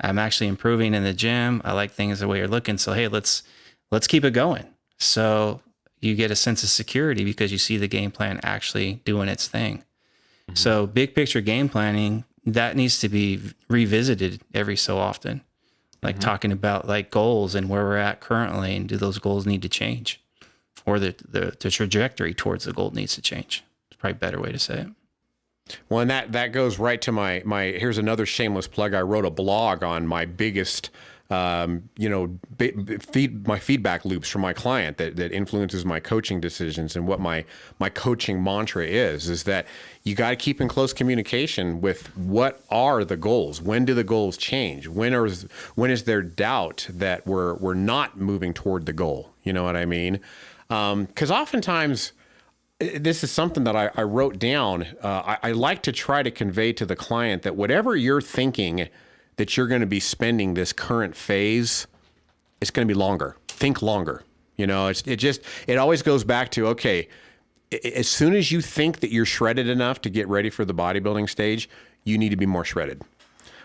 I'm actually improving in the gym. I like things the way you're looking. So hey, let's keep it going. So you get a sense of security because you see the game plan actually doing its thing. So big picture game planning, that needs to be revisited every so often, like talking about like goals and where we're at currently, and do those goals need to change, or the trajectory towards the goal needs to change. It's probably a better way to say it. Well, and that goes right to my here's another shameless plug. I wrote a blog on my biggest my feedback loops from my client that influences my coaching decisions, and what my coaching mantra is that you got to keep in close communication with what are the goals. When do the goals change? When is there doubt that we're not moving toward the goal? You know what I mean? Because oftentimes this is something that I wrote down. I like to try to convey to the client that whatever you're thinking that you're going to be spending this current phase, it's going to be longer. Think longer. It always goes back to, okay, as soon as you think that you're shredded enough to get ready for the bodybuilding stage, you need to be more shredded.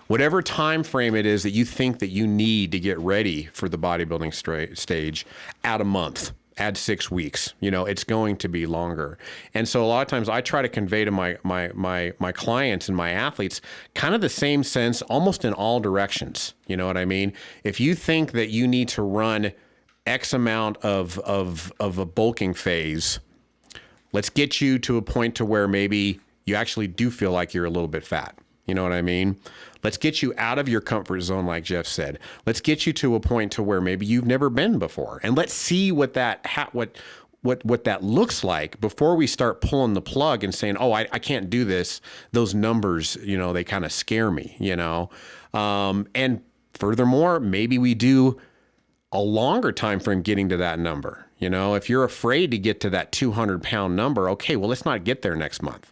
Whatever time frame it is that you think that you need to get ready for the bodybuilding stage, add a month. Add 6 weeks, it's going to be longer. And so a lot of times I try to convey to my clients and my athletes kind of the same sense, almost in all directions. You know what I mean? If you think that you need to run X amount of a bulking phase, let's get you to a point to where maybe you actually do feel like you're a little bit fat. You know what I mean? Let's get you out of your comfort zone, like Jeff said. Let's get you to a point to where maybe you've never been before, and let's see what that looks like before we start pulling the plug and saying, "Oh, I can't do this." Those numbers, they kind of scare me, And furthermore, maybe we do a longer time frame getting to that number. If you're afraid to get to that 200-pound number, okay, well, let's not get there next month.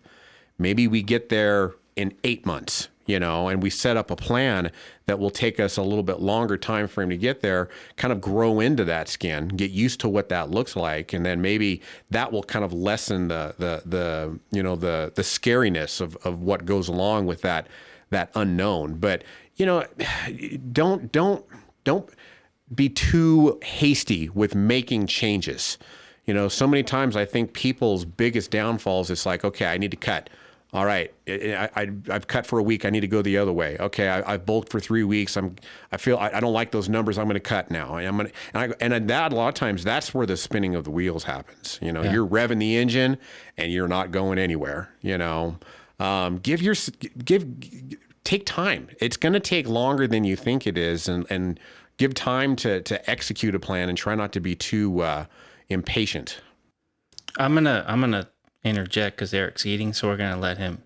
Maybe we get there in 8 months, and we set up a plan that will take us a little bit longer time frame to get there, kind of grow into that skin, get used to what that looks like, and then maybe that will kind of lessen the scariness of what goes along with that unknown. But don't be too hasty with making changes. So many times I think people's biggest downfalls is like, okay, I need to cut. All right, I've cut for a week. I need to go the other way. Okay, I've bulked for 3 weeks. I feel I don't like those numbers. I'm going to cut now. And that a lot of times that's where the spinning of the wheels happens. You're revving the engine and you're not going anywhere. Take time. It's going to take longer than you think it is, and give time to execute a plan, and try not to be too impatient. I'm gonna interject because Eric's eating, so we're gonna let him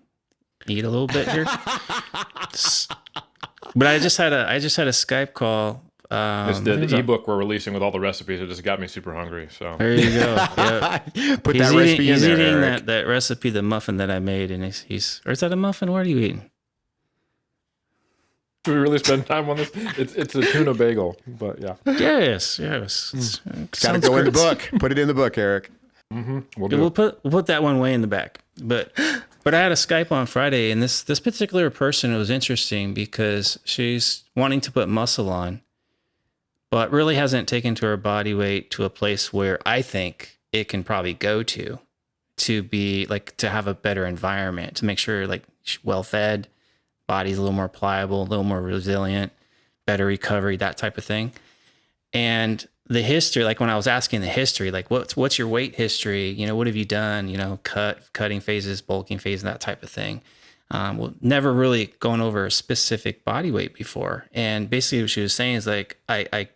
eat a little bit here. But I just had a Skype call. It's the ebook we're releasing with all the recipes. It just got me super hungry. So there you go. Yep. Put that recipe in there. He's eating Eric. that recipe, the muffin that I made, and he's or is that a muffin? What are you eating? Do we really spend time on this? It's a tuna bagel, but yeah. Yes. Got to go in the book. Put it in the book, Eric. We'll put that one way in the back. But I had a Skype on Friday, and this particular person was interesting because she's wanting to put muscle on, but really hasn't taken to her body weight to a place where I think it can probably go to be like, to have a better environment, to make sure like she's well fed, body's a little more pliable, a little more resilient, better recovery, that type of thing. And the history, like when I was asking the history, like what's your weight history? You know, what have you done? You know, cutting phases, bulking phases, that type of thing. Well, never really going over a specific body weight before. And basically what she was saying is like, I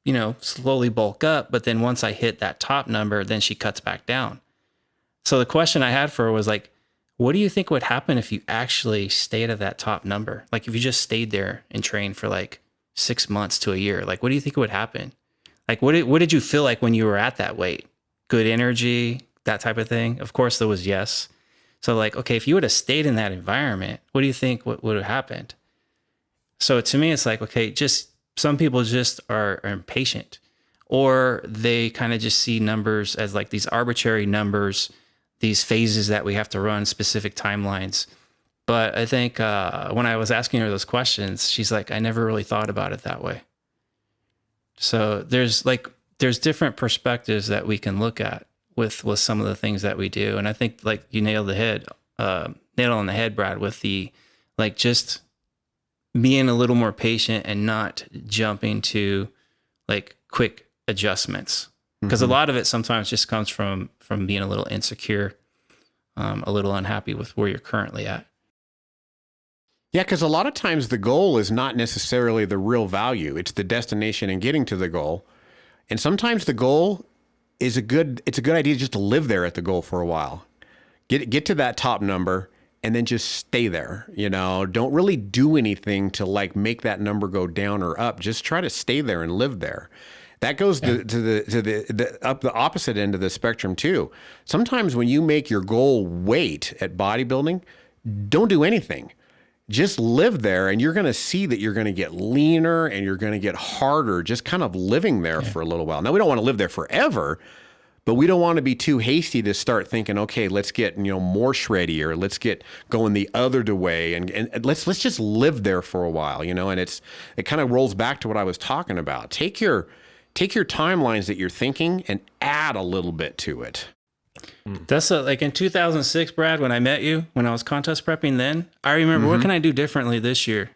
you know, slowly bulk up, but then once I hit that top number, then she cuts back down. So the question I had for her was like, what do you think would happen if you actually stayed at that top number? Like if you just stayed there and trained for like 6 months to a year, like what do you think would happen? Like what did you feel like when you were at that weight? Good energy, that type of thing? Of course there was yes. So like, okay, if you would have stayed in that environment, what do you think would have happened? So to me, it's like, okay, just some people just are impatient, or they kind of just see numbers as like these arbitrary numbers, these phases that we have to run specific timelines. But I think when I was asking her those questions, she's like, I never really thought about it that way. So there's different perspectives that we can look at with some of the things that we do. And I think like you nailed on the head, Brad, with the, like, just being a little more patient and not jumping to like quick adjustments. Because a lot of it sometimes just comes from being a little insecure, a little unhappy with where you're currently at. Yeah, because a lot of times the goal is not necessarily the real value. It's the destination and getting to the goal. And sometimes the goal is it's a good idea just to live there at the goal for a while. Get to that top number and then just stay there. You know, don't really do anything to like make that number go down or up. Just try to stay there and live there. That goes to the opposite end of the spectrum too. Sometimes when you make your goal weight at bodybuilding, don't do anything. Just live there, and you're going to see that you're going to get leaner and you're going to get harder just kind of living there for a little while. Now, we don't want to live there forever, but we don't want to be too hasty to start thinking, okay, let's get, more shreddier. Let's get going the other way, and let's just live there for a while, and it kind of rolls back to what I was talking about. Take your timelines that you're thinking and add a little bit to it. That's like in 2006, Brad, when I met you, when I was contest prepping then, I remember what can I do differently this year?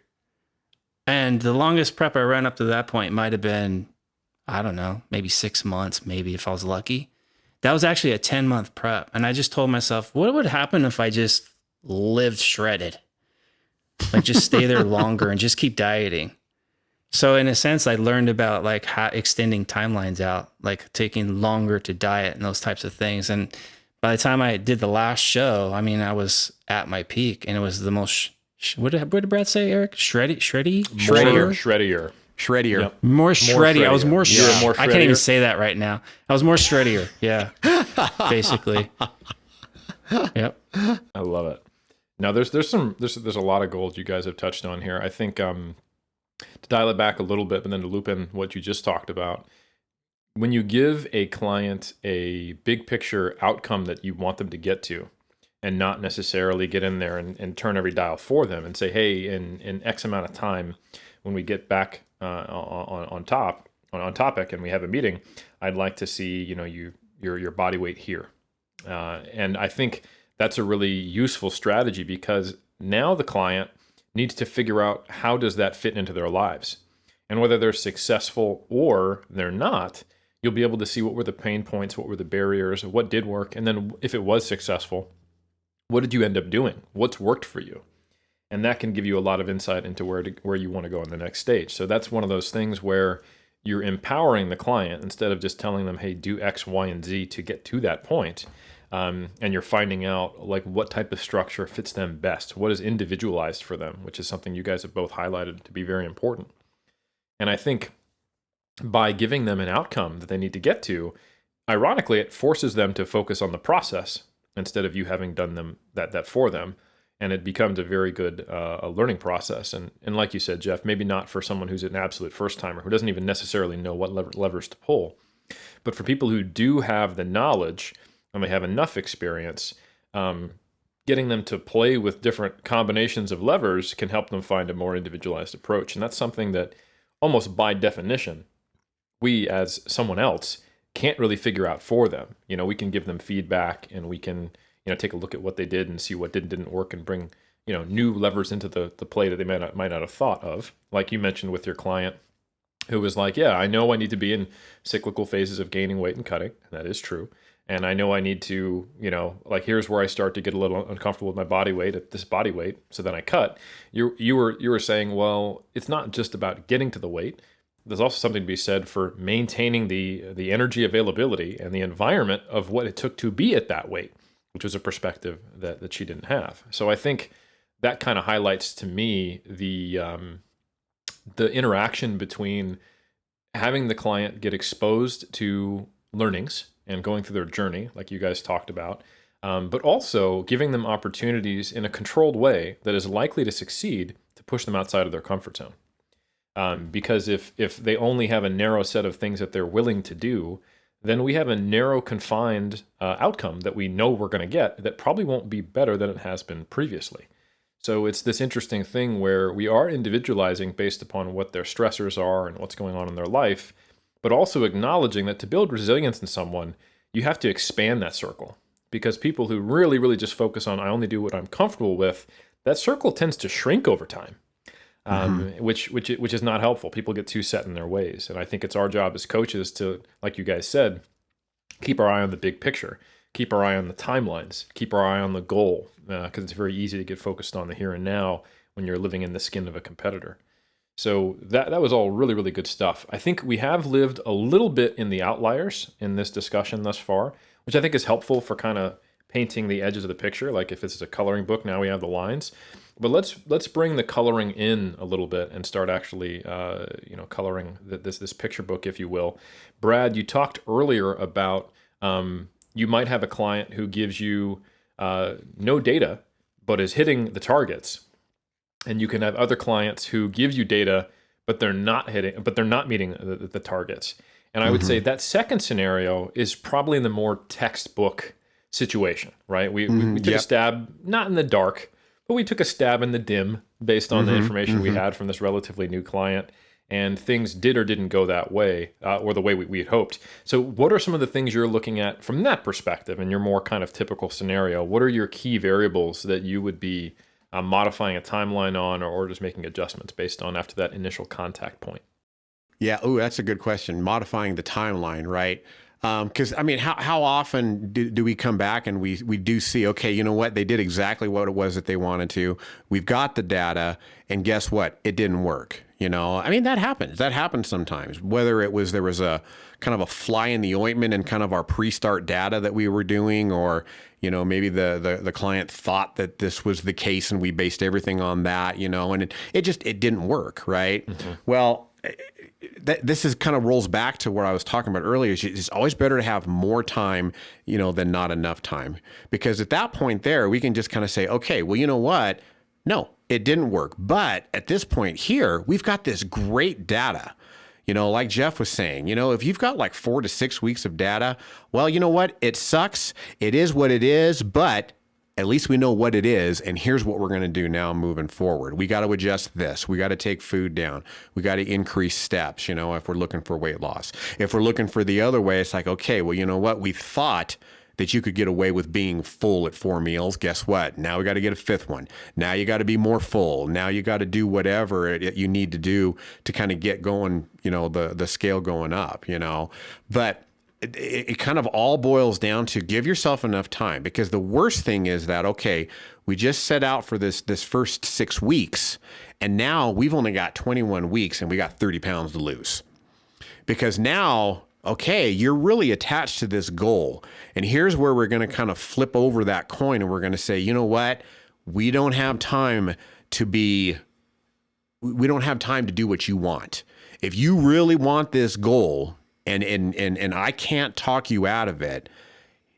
And the longest prep I ran up to that point might have been, I don't know, maybe 6 months, maybe if I was lucky. That was actually a 10-month prep. And I just told myself, what would happen if I just lived shredded? Like just stay there longer and just keep dieting. So in a sense, I learned about like how extending timelines out, like taking longer to diet and those types of things. And by the time I did the last show, I mean, I was at my peak, and it was the most, what did Brad say, Eric? Shreddier. Yep. More shreddy. I was more shreddier. I can't even say that right now. I was more shreddier. Yeah. Basically. Yep. I love it. Now there's a lot of goals you guys have touched on here. I think, to dial it back a little bit, but then to loop in what you just talked about, when you give a client a big picture outcome that you want them to get to, and not necessarily get in there and turn every dial for them and say, hey, in X amount of time, when we get back on topic and we have a meeting, I'd like to see your body weight here, and I think that's a really useful strategy, because now the client needs to figure out how does that fit into their lives, and whether they're successful or they're not, you'll be able to see what were the pain points, what were the barriers, what did work, and then if it was successful, what did you end up doing? What's worked for you? And that can give you a lot of insight into where you want to go in the next stage. So that's one of those things where you're empowering the client instead of just telling them, hey, do X, Y, and Z to get to that point. And you're finding out like what type of structure fits them best, what is individualized for them, which is something you guys have both highlighted to be very important. And I think by giving them an outcome that they need to get to, ironically, it forces them to focus on the process instead of you having done them that for them. And it becomes a very good learning process. And like you said, Jeff, maybe not for someone who's an absolute first timer who doesn't even necessarily know what levers to pull, but for people who do have the knowledge and they have enough experience, getting them to play with different combinations of levers can help them find a more individualized approach. And that's something that almost by definition we as someone else can't really figure out for them. We can give them feedback, and we can, take a look at what they did and see what didn't work, and bring, new levers into the play that they might not have thought of. Like you mentioned with your client who was like, yeah, I know I need to be in cyclical phases of gaining weight and cutting. And that is true. And I know I need to, like, here's where I start to get a little uncomfortable with my body weight at this body weight. So then I cut. You were saying, well, it's not just about getting to the weight. There's also something to be said for maintaining the energy availability and the environment of what it took to be at that weight, which was a perspective that she didn't have. So I think that kind of highlights to me the interaction between having the client get exposed to learnings and going through their journey, like you guys talked about, but also giving them opportunities in a controlled way that is likely to succeed to push them outside of their comfort zone. Because if they only have a narrow set of things that they're willing to do, then we have a narrow, confined outcome that we know we're going to get that probably won't be better than it has been previously. So it's this interesting thing where we are individualizing based upon what their stressors are and what's going on in their life, but also acknowledging that to build resilience in someone, you have to expand that circle. Because people who really, really just focus on, I only do what I'm comfortable with, that circle tends to shrink over time, which is not helpful. People get too set in their ways. And I think it's our job as coaches to, like you guys said, keep our eye on the big picture, keep our eye on the timelines, keep our eye on the goal, because it's very easy to get focused on the here and now when you're living in the skin of a competitor. So that was all really, really good stuff. I think we have lived a little bit in the outliers in this discussion thus far, which I think is helpful for kind of painting the edges of the picture. Like if it's a coloring book, now we have the lines. But let's bring the coloring in a little bit and start actually, coloring this picture book, if you will. Brad, you talked earlier about you might have a client who gives you no data, but is hitting the targets. And you can have other clients who give you data, but they're not meeting the targets. And I would say that second scenario is probably the more textbook situation, right? We took a stab, not in the dark, but we took a stab in the dim based on the information we had from this relatively new client. And things did or didn't go that way, or the way we had hoped. So what are some of the things you're looking at from that perspective in your more kind of typical scenario? What are your key variables that you would be modifying a timeline on, or just making adjustments based on after that initial contact point? Yeah. Oh, that's a good question. Modifying the timeline, right? Because I mean, how often do we come back and we do see, okay, you know what, they did exactly what it was that they wanted to. We've got the data, and guess what? It didn't work. I mean, that happens. That happens sometimes. Whether there was a kind of a fly in the ointment in kind of our pre-start data that we were doing, or maybe the client thought that this was the case and we based everything on that, and it didn't work, right? Well, this is kind of rolls back to what I was talking about earlier. It's always better to have more time, than not enough time, because at that point there, we can just kind of say, okay, well, you know what? No, it didn't work. But at this point here, we've got this great data. Like Jeff was saying, if you've got like 4 to 6 weeks of data, well, you know what? It sucks. It is what it is, but at least we know what it is. And here's what we're going to do now moving forward. We got to adjust this. We got to take food down. We got to increase steps, if we're looking for weight loss. If we're looking for the other way, it's like, okay, well, you know what? We thought that you could get away with being full at 4 meals. Guess what? Now we got to get a 5th one. Now you got to be more full. Now you got to do whatever you need to do to kind of get going, the scale going up, But it kind of all boils down to give yourself enough time, because the worst thing is that, okay, we just set out for this first 6 weeks, and now we've only got 21 weeks and we got 30 pounds to lose. Because now, okay, you're really attached to this goal. And here's where we're going to kind of flip over that coin, and we're going to say, you know what? We don't have time to do what you want. If you really want this goal, and I can't talk you out of it,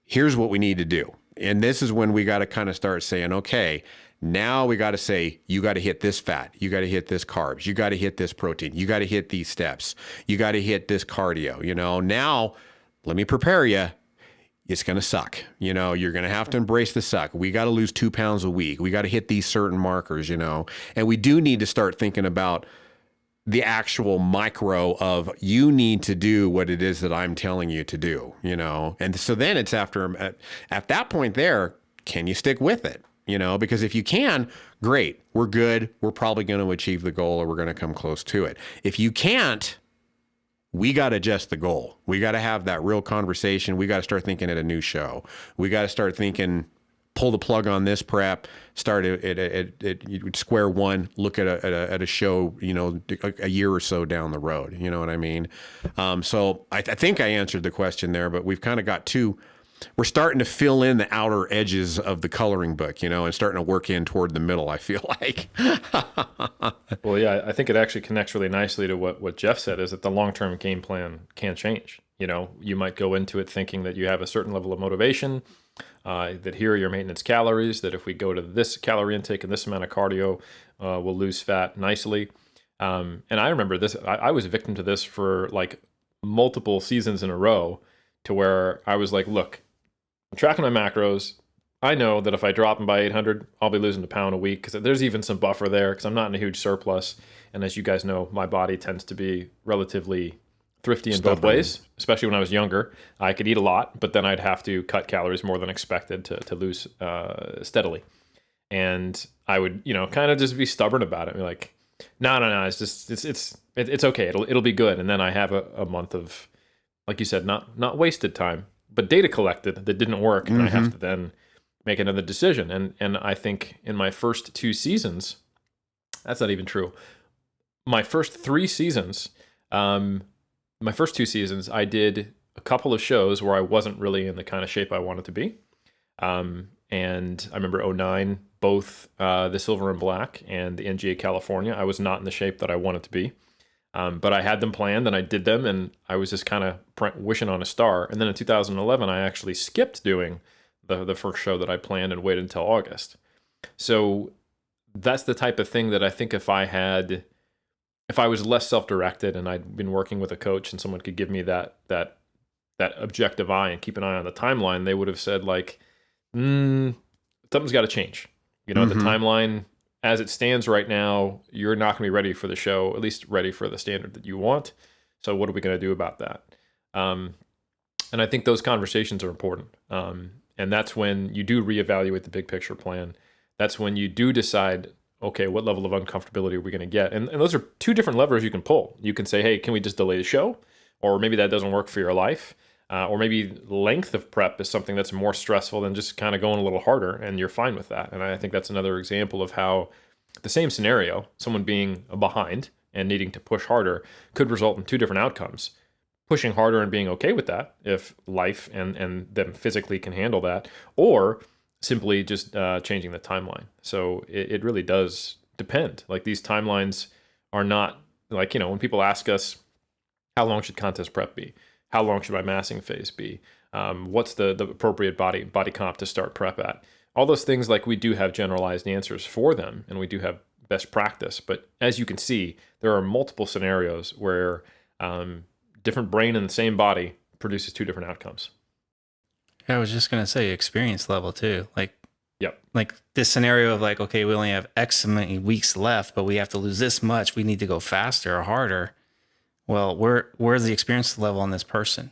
here's what we need to do. And this is when we got to kind of start saying, okay, now we got to say, you got to hit this fat. You got to hit this carbs. You got to hit this protein. You got to hit these steps. You got to hit this cardio. Now let me prepare you. It's going to suck. You're going to have to embrace the suck. We got to lose 2 pounds a week. We got to hit these certain markers, and we do need to start thinking about the actual micro of you need to do what it is that I'm telling you to do, you know? And so then it's at that point there, can you stick with it? You know, because if you can, great, we're good. We're probably going to achieve the goal, or we're going to come close to it. If you can't, we got to adjust the goal. We got to have that real conversation. We got to start thinking at a new show. We got to start thinking, pull the plug on this prep, start at square one, look at a show, you know, a year or so down the road. You know what I mean? So I think I answered the question there, but we've kind of got we're starting to fill in the outer edges of the coloring book, you know, and starting to work in toward the middle, I feel like. Well, yeah, I think it actually connects really nicely to what Jeff said, is that the long-term game plan can change. You know, you might go into it thinking that you have a certain level of motivation, that here are your maintenance calories, that if we go to this calorie intake and this amount of cardio, we'll lose fat nicely. And I remember this, I was a victim to this for like multiple seasons in a row, to where I was like, look, I'm tracking my macros. I know that if I drop them by 800, I'll be losing a pound a week, because there's even some buffer there because I'm not in a huge surplus. And as you guys know, my body tends to be relatively thrifty in both ways, especially when I was younger. I could eat a lot, but then I'd have to cut calories more than expected to lose steadily. And I would, you know, kind of just be stubborn about it. Be like, no, it's just, it's okay. It'll be good. And then I have a month of, like you said, not wasted time, but data collected that didn't work. And I have to then make another decision. And I think in my first 2 seasons, that's not even true. My first 3 seasons, my first 2 seasons, I did a couple of shows where I wasn't really in the kind of shape I wanted to be. And I remember 2009, both the Silver and Black and the NGA California, I was not in the shape that I wanted to be. But I had them planned and I did them, and I was just kind of wishing on a star. And then in 2011, I actually skipped doing the first show that I planned and waited until August. So that's the type of thing that I think if I was less self-directed and I'd been working with a coach and someone could give me that objective eye and keep an eye on the timeline, they would have said like, something's got to change. You know, the timeline as it stands right now, you're not going to be ready for the show, at least ready for the standard that you want. So what are we going to do about that? And I think those conversations are important. And that's when you do reevaluate the big picture plan. That's when you do decide, okay, what level of uncomfortability are we going to get? And those are 2 different levers you can pull. You can say, hey, can we just delay the show? Or maybe that doesn't work for your life. Or maybe length of prep is something that's more stressful than just kind of going a little harder, and you're fine with that. And I think that's another example of how the same scenario, someone being behind and needing to push harder, could result in 2 different outcomes. Pushing harder and being okay with that, if life and them physically can handle that, or simply just changing the timeline. So it really does depend. Like, these timelines are not like, you know, when people ask us, how long should contest prep be? How long should my massing phase be? What's the appropriate body comp to start prep at? All those things, like, we do have generalized answers for them, and we do have best practice. But as you can see, there are multiple scenarios where different brain in the same body produces 2 different outcomes. I was just going to say experience level too. Like, yep. Like this scenario of like, okay, we only have X many weeks left, but we have to lose this much. We need to go faster or harder. Well, where's the experience level on this person?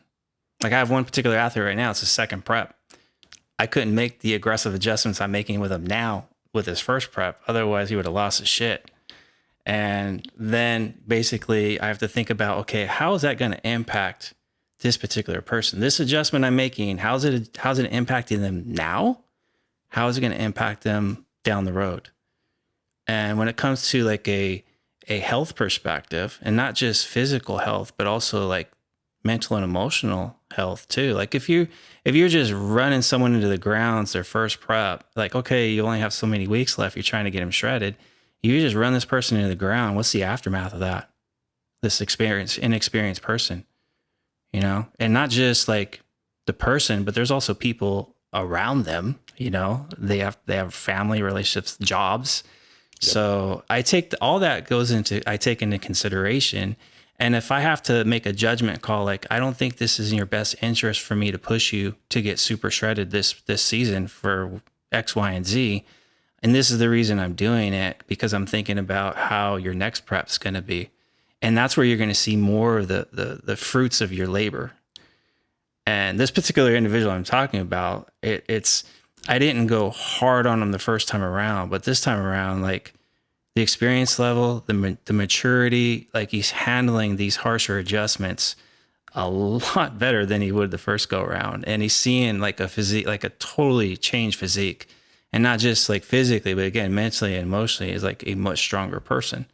Like, I have one particular athlete right now. It's his second prep. I couldn't make the aggressive adjustments I'm making with him now with his first prep. Otherwise, he would have lost his shit. And then basically I have to think about, okay, how is that going to impact this particular person? This adjustment I'm making, how's it impacting them now? How is it going to impact them down the road? And when it comes to like a health perspective, and not just physical health, but also like mental and emotional health too. Like if you're just running someone into the grounds their first prep, like, okay, you only have so many weeks left, you're trying to get them shredded. You just run this person into the ground. What's the aftermath of that? This inexperienced person, you know, and not just like the person, but there's also people around them, you know, they have family, relationships, jobs. Yep. So I take all that I take into consideration. And if I have to make a judgment call, like, I don't think this is in your best interest for me to push you to get super shredded this season for X, Y, and Z. And this is the reason I'm doing it, because I'm thinking about how your next prep's going to be. And that's where you're going to see more of the fruits of your labor. And this particular individual I'm talking about, I didn't go hard on him the first time around, but this time around, like the experience level, the maturity, like he's handling these harsher adjustments a lot better than he would the first go around. And he's seeing like a physique, like a totally changed physique, and not just like physically, but again, mentally and emotionally, is like a much stronger person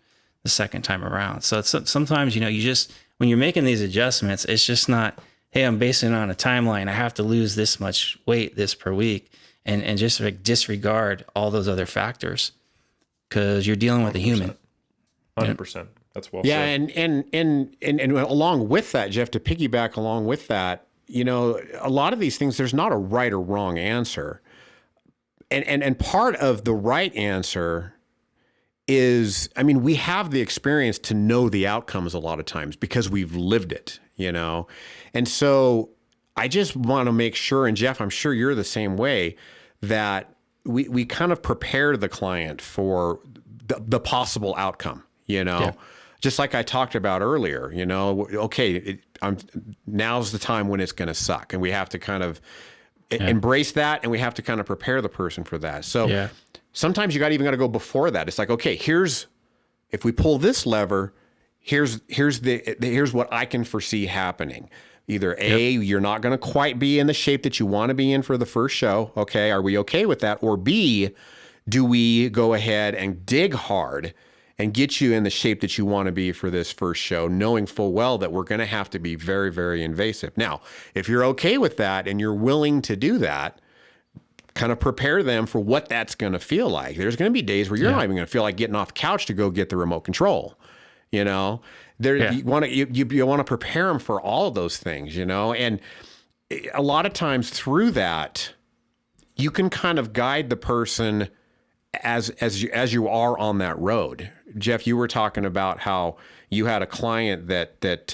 the second time around. So it's, sometimes, you know, you just, when you're making these adjustments, it's just not, hey, I'm basing it on a timeline. I have to lose this much weight this per week, and just like disregard all those other factors, because you're dealing with a human. 100%. That's well said. And along with that, Jeff, to piggyback along with that, you know, a lot of these things, there's not a right or wrong answer. And part of the right answer is, I mean, we have the experience to know the outcomes a lot of times because we've lived it, you know? And so I just want to make sure, and Jeff, I'm sure you're the same way, that we kind of prepare the client for the possible outcome, you know? Yeah. Just like I talked about earlier, you know, okay, now's the time when it's going to suck, and we have to kind of embrace that, and we have to kind of prepare the person for that. So sometimes you even got to go before that. It's like, okay, if we pull this lever, here's what I can foresee happening. Either A, you're not going to quite be in the shape that you want to be in for the first show. Okay, are we okay with that? Or B, do we go ahead and dig hard and get you in the shape that you want to be for this first show, knowing full well that we're going to have to be very, very invasive. Now, if you're okay with that and you're willing to do that, kind of prepare them for what that's going to feel like. There's going to be days where you're not even going to feel like getting off the couch to go get the remote control. You know, you want to prepare them for all of those things, you know, and a lot of times through that, you can kind of guide the person as you are on that road. Jeff, you were talking about how you had a client that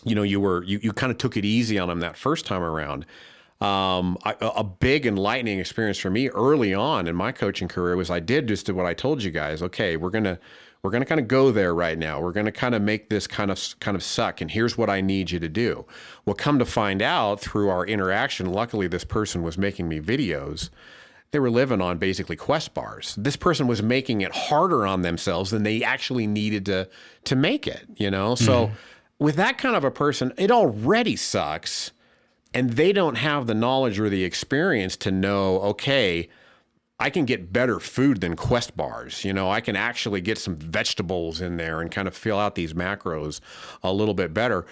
you know, you kind of took it easy on them that first time around. A big enlightening experience for me early on in my coaching career was I did just what I told you guys. Okay, we're gonna kind of go there right now. We're gonna kind of make this kind of suck, and here's what I need you to do. Well, come to find out through our interaction, luckily this person was making me videos. They were living on basically Quest bars. This person was making it harder on themselves than they actually needed to make it, you know? So with that kind of a person, it already sucks, and they don't have the knowledge or the experience to know, okay, I can get better food than Quest bars. You know, I can actually get some vegetables in there and kind of fill out these macros a little bit better.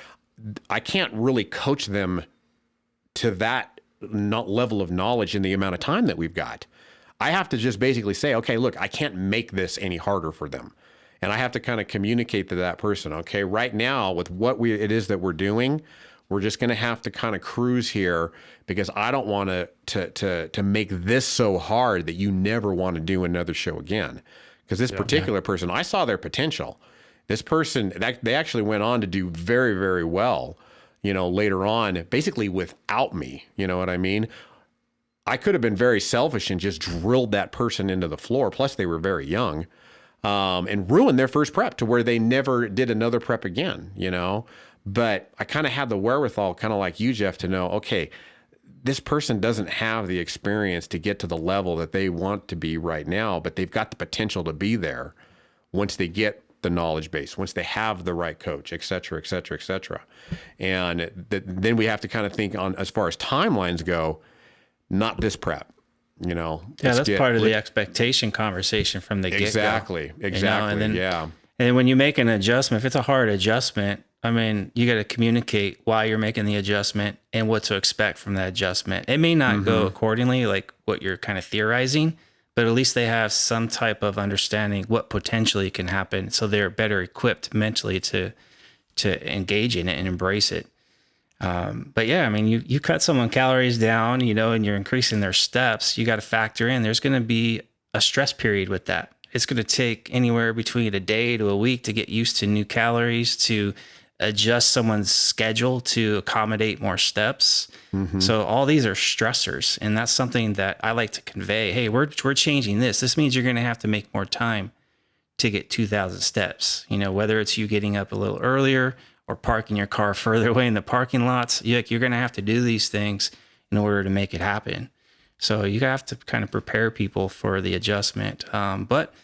I can't really coach them to that level of knowledge in the amount of time that we've got. I have to just basically say, okay, look, I can't make this any harder for them. And I have to kind of communicate to that person, okay, right now with what it is that we're doing, we're just going to have to kind of cruise here, because I don't want to make this so hard that you never want to do another show again. Because this particular person, I saw their potential. This person, they actually went on to do very, very well, you know, later on, basically without me, you know what I mean? I could have been very selfish and just drilled that person into the floor. Plus they were very young, and ruined their first prep to where they never did another prep again, you know? But I kind of had the wherewithal, kind of like you, Jeff, to know, okay, this person doesn't have the experience to get to the level that they want to be right now, but they've got the potential to be there once they get the knowledge base, once they have the right coach, et cetera, et cetera, et cetera. And then we have to kind of think on, as far as timelines go, not this prep, you know. Yeah, that's part of the expectation conversation from the get-go. Exactly, you know? And then when you make an adjustment, if it's a hard adjustment, I mean, you got to communicate why you're making the adjustment and what to expect from that adjustment. It may not go accordingly, like what you're kind of theorizing, but at least they have some type of understanding what potentially can happen, so they're better equipped mentally to engage in it and embrace it. But yeah, I mean, you cut someone calories down, you know, and you're increasing their steps. You got to factor in there's going to be a stress period with that. It's going to take anywhere between a day to a week to get used to new calories, to adjust someone's schedule to accommodate more steps. So all these are stressors, and that's something that I like to convey. Hey, we're changing this. This means you're going to have to make more time to get 2,000 steps. Whether it's you getting up a little earlier or parking your car further away in the parking lots, you're going to have to do these things in order to make it happen. So you have to kind of prepare people for the adjustment. But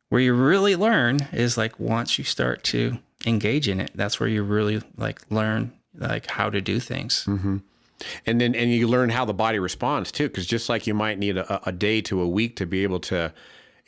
where you really learn is like once you start to engage in it, that's where you really like learn like how to do things. Mm-hmm. And you learn how the body responds too, because just like you might need a day to a week to be able to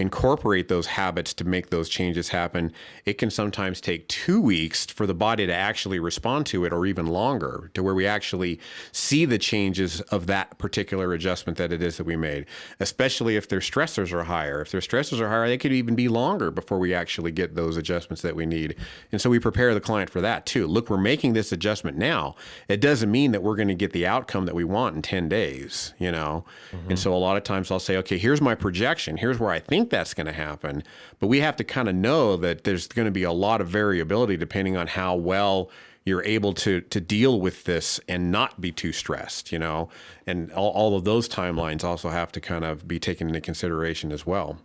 incorporate those habits to make those changes happen, it can sometimes take 2 weeks for the body to actually respond to it, or even longer, to where we actually see the changes of that particular adjustment that it is that we made, especially if their stressors are higher. If their stressors are higher, they could even be longer before we actually get those adjustments that we need. And so we prepare the client for that too. Look, we're making this adjustment now. It doesn't mean that we're going to get the outcome that we want in 10 days, And so a lot of times I'll say, okay, here's my projection. Here's where I think that's going to happen. But we have to kind of know that there's going to be a lot of variability depending on how well you're able to deal with this and not be too stressed, and all of those timelines also have to kind of be taken into consideration as well.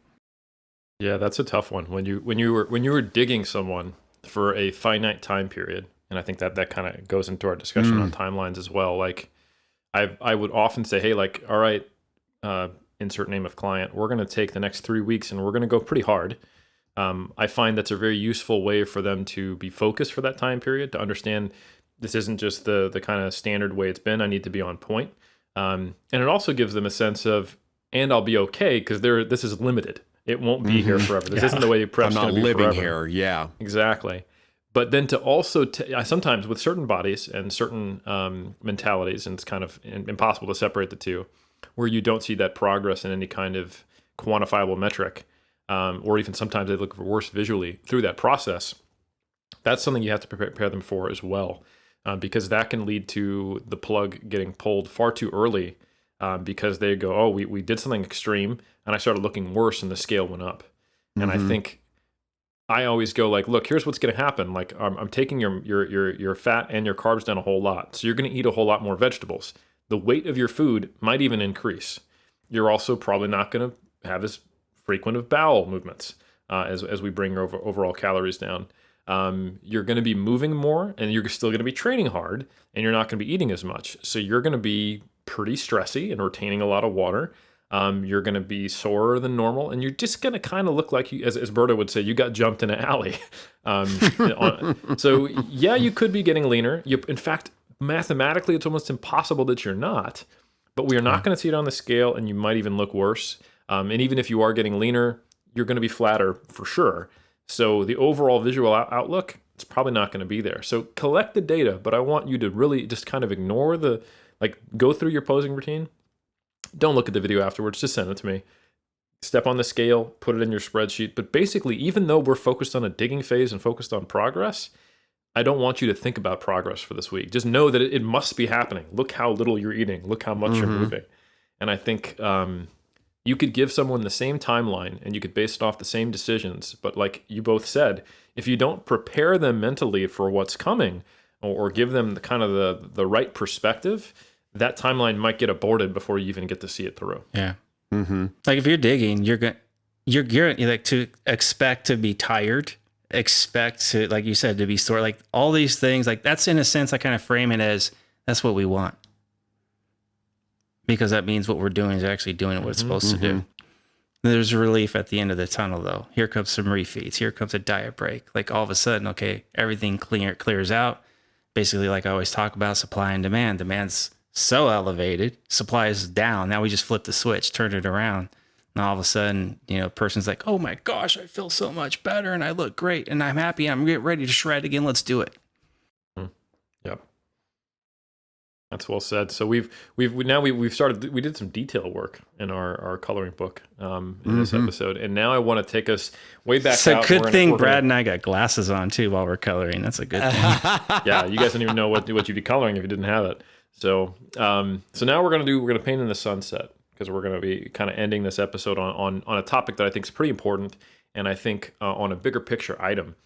Yeah, that's a tough one. When you were digging someone for a finite time period, and I think that kind of goes into our discussion on timelines as well. Like I would often say, hey, like, all right, insert name of client, we're going to take the next 3 weeks and we're going to go pretty hard. I find that's a very useful way for them to be focused for that time period, to understand this isn't just the kind of standard way it's been. I need to be on point. And it also gives them a sense of, and I'll be okay, because this is limited. It won't be here forever. This isn't the way prep's going to be forever. I'm not living here. Yeah, exactly. But then to also, sometimes with certain bodies and certain mentalities, and it's kind of impossible to separate the two, where you don't see that progress in any kind of quantifiable metric, or even sometimes they look worse visually through that process. That's something you have to prepare them for as well, because that can lead to the plug getting pulled far too early, because they go, oh, we did something extreme, and I started looking worse, and the scale went up. And I think I always go like, look, here's what's going to happen. Like I'm taking your fat and your carbs down a whole lot, so you're going to eat a whole lot more vegetables. The weight of your food might even increase. You're also probably not going to have as frequent of bowel movements as we bring your overall calories down. You're going to be moving more, and you're still going to be training hard, and you're not going to be eating as much. So you're going to be pretty stressy and retaining a lot of water. You're going to be sorer than normal, and you're just going to kind of look like, as Berta would say, you got jumped in an alley. So yeah, you could be getting leaner. In fact, mathematically, it's almost impossible that you're not, but we are not going to see it on the scale, and you might even look worse. And even if you are getting leaner, you're going to be flatter for sure. So the overall visual outlook, it's probably not going to be there. So collect the data, but I want you to really just kind of ignore go through your posing routine. Don't look at the video afterwards, just send it to me. Step on the scale, put it in your spreadsheet. But basically, even though we're focused on a digging phase and focused on progress, I don't want you to think about progress for this week. Just know that it must be happening. Look how little you're eating. Look how much you're moving. And I think you could give someone the same timeline and you could base it off the same decisions. But like you both said, if you don't prepare them mentally for what's coming, or give them the right perspective, that timeline might get aborted before you even get to see it through. Yeah. Like if you're digging, you're like to expect to be tired, expect to, like you said, to be sore, like all these things, like that's in a sense, I kind of frame it as that's what we want. Because that means what we're doing is actually doing what it's supposed to do. There's relief at the end of the tunnel though. Here comes some refeeds. Here comes a diet break. Like all of a sudden, okay, everything clears out. Basically, like I always talk about, supply and demand. Demand's so elevated, supply is down. Now we just flip the switch, turn it around. And all of a sudden, a person's like, oh my gosh, I feel so much better and I look great and I'm happy. I'm getting ready to shred again. Let's do it. Yep. That's well said. So we've started, we did some detail work in our coloring book in this episode. And now I want to take us way back. It's a good thing Brad and I got glasses on too while we're coloring. That's a good thing. Yeah. You guys don't even know what you'd be coloring if you didn't have it. So now we're going to paint in the sunset, because we're going to be kind of ending this episode on a topic that I think is pretty important. And I think on a bigger picture item,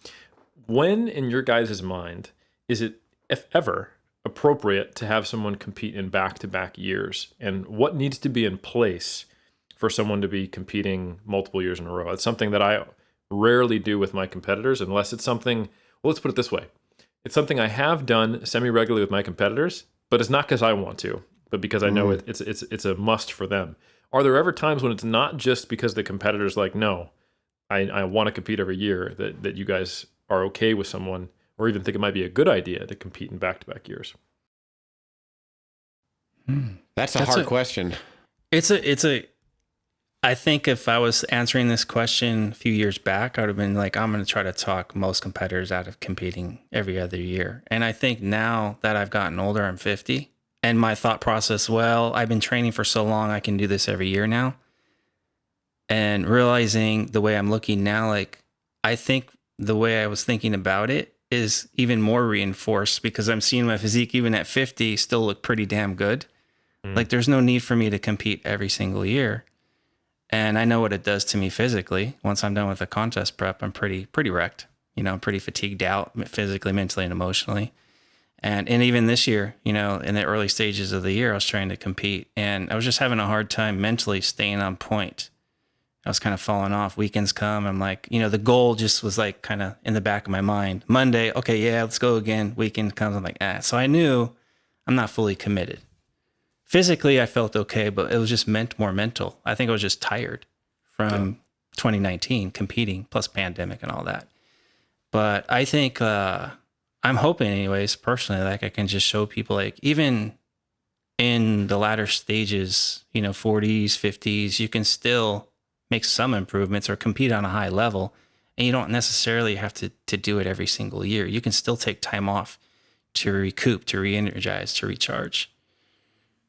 when in your guys' mind is it, if ever, appropriate to have someone compete in back-to-back years, and what needs to be in place for someone to be competing multiple years in a row? It's something that I rarely do with my competitors unless it's something, well, let's put it this way. It's something I have done semi-regularly with my competitors, but it's not because I want to, but because I know it's a must for them. Are there ever times when it's not just because the competitor's like, no, I want to compete every year, that you guys are okay with someone or even think it might be a good idea to compete in back-to-back years? That's a hard question. I think if I was answering this question a few years back, I would have been like, I'm going to try to talk most competitors out of competing every other year. And I think now that I've gotten older, I'm 50, and my thought process, well, I've been training for so long, I can do this every year now. And realizing the way I'm looking now, like, I think the way I was thinking about it is even more reinforced because I'm seeing my physique, even at 50, still look pretty damn good. Like, there's no need for me to compete every single year. And I know what it does to me physically. Once I'm done with the contest prep, I'm pretty wrecked. I'm pretty fatigued out physically, mentally, and emotionally. And even this year, in the early stages of the year, I was trying to compete and I was just having a hard time mentally staying on point. I was kind of falling off. Weekends come. I'm like, the goal just was like kind of in the back of my mind. Monday, okay, yeah, let's go again. Weekend comes. I'm like, So I knew I'm not fully committed. Physically, I felt okay, but it was just more mental. I think I was just tired from 2019 competing, plus pandemic and all that. But I think I'm hoping, anyways, personally, like I can just show people, like even in the latter stages, 40s, 50s, you can still make some improvements or compete on a high level, and you don't necessarily have to do it every single year. You can still take time off to recoup, to re-energize, to recharge.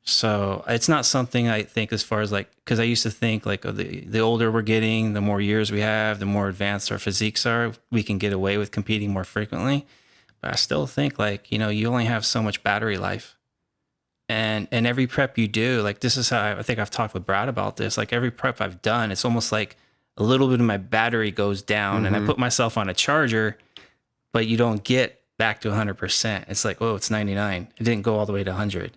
So it's not something I think as far as like, because I used to think like the older we're getting, the more years we have, the more advanced our physiques are, we can get away with competing more frequently. But I still think like, you only have so much battery life. And every prep you do, like this is how I think I've talked with Brad about this, like every prep I've done, it's almost like a little bit of my battery goes down and I put myself on a charger, but you don't get back to 100%. It's like, oh, it's 99. It didn't go all the way to 100.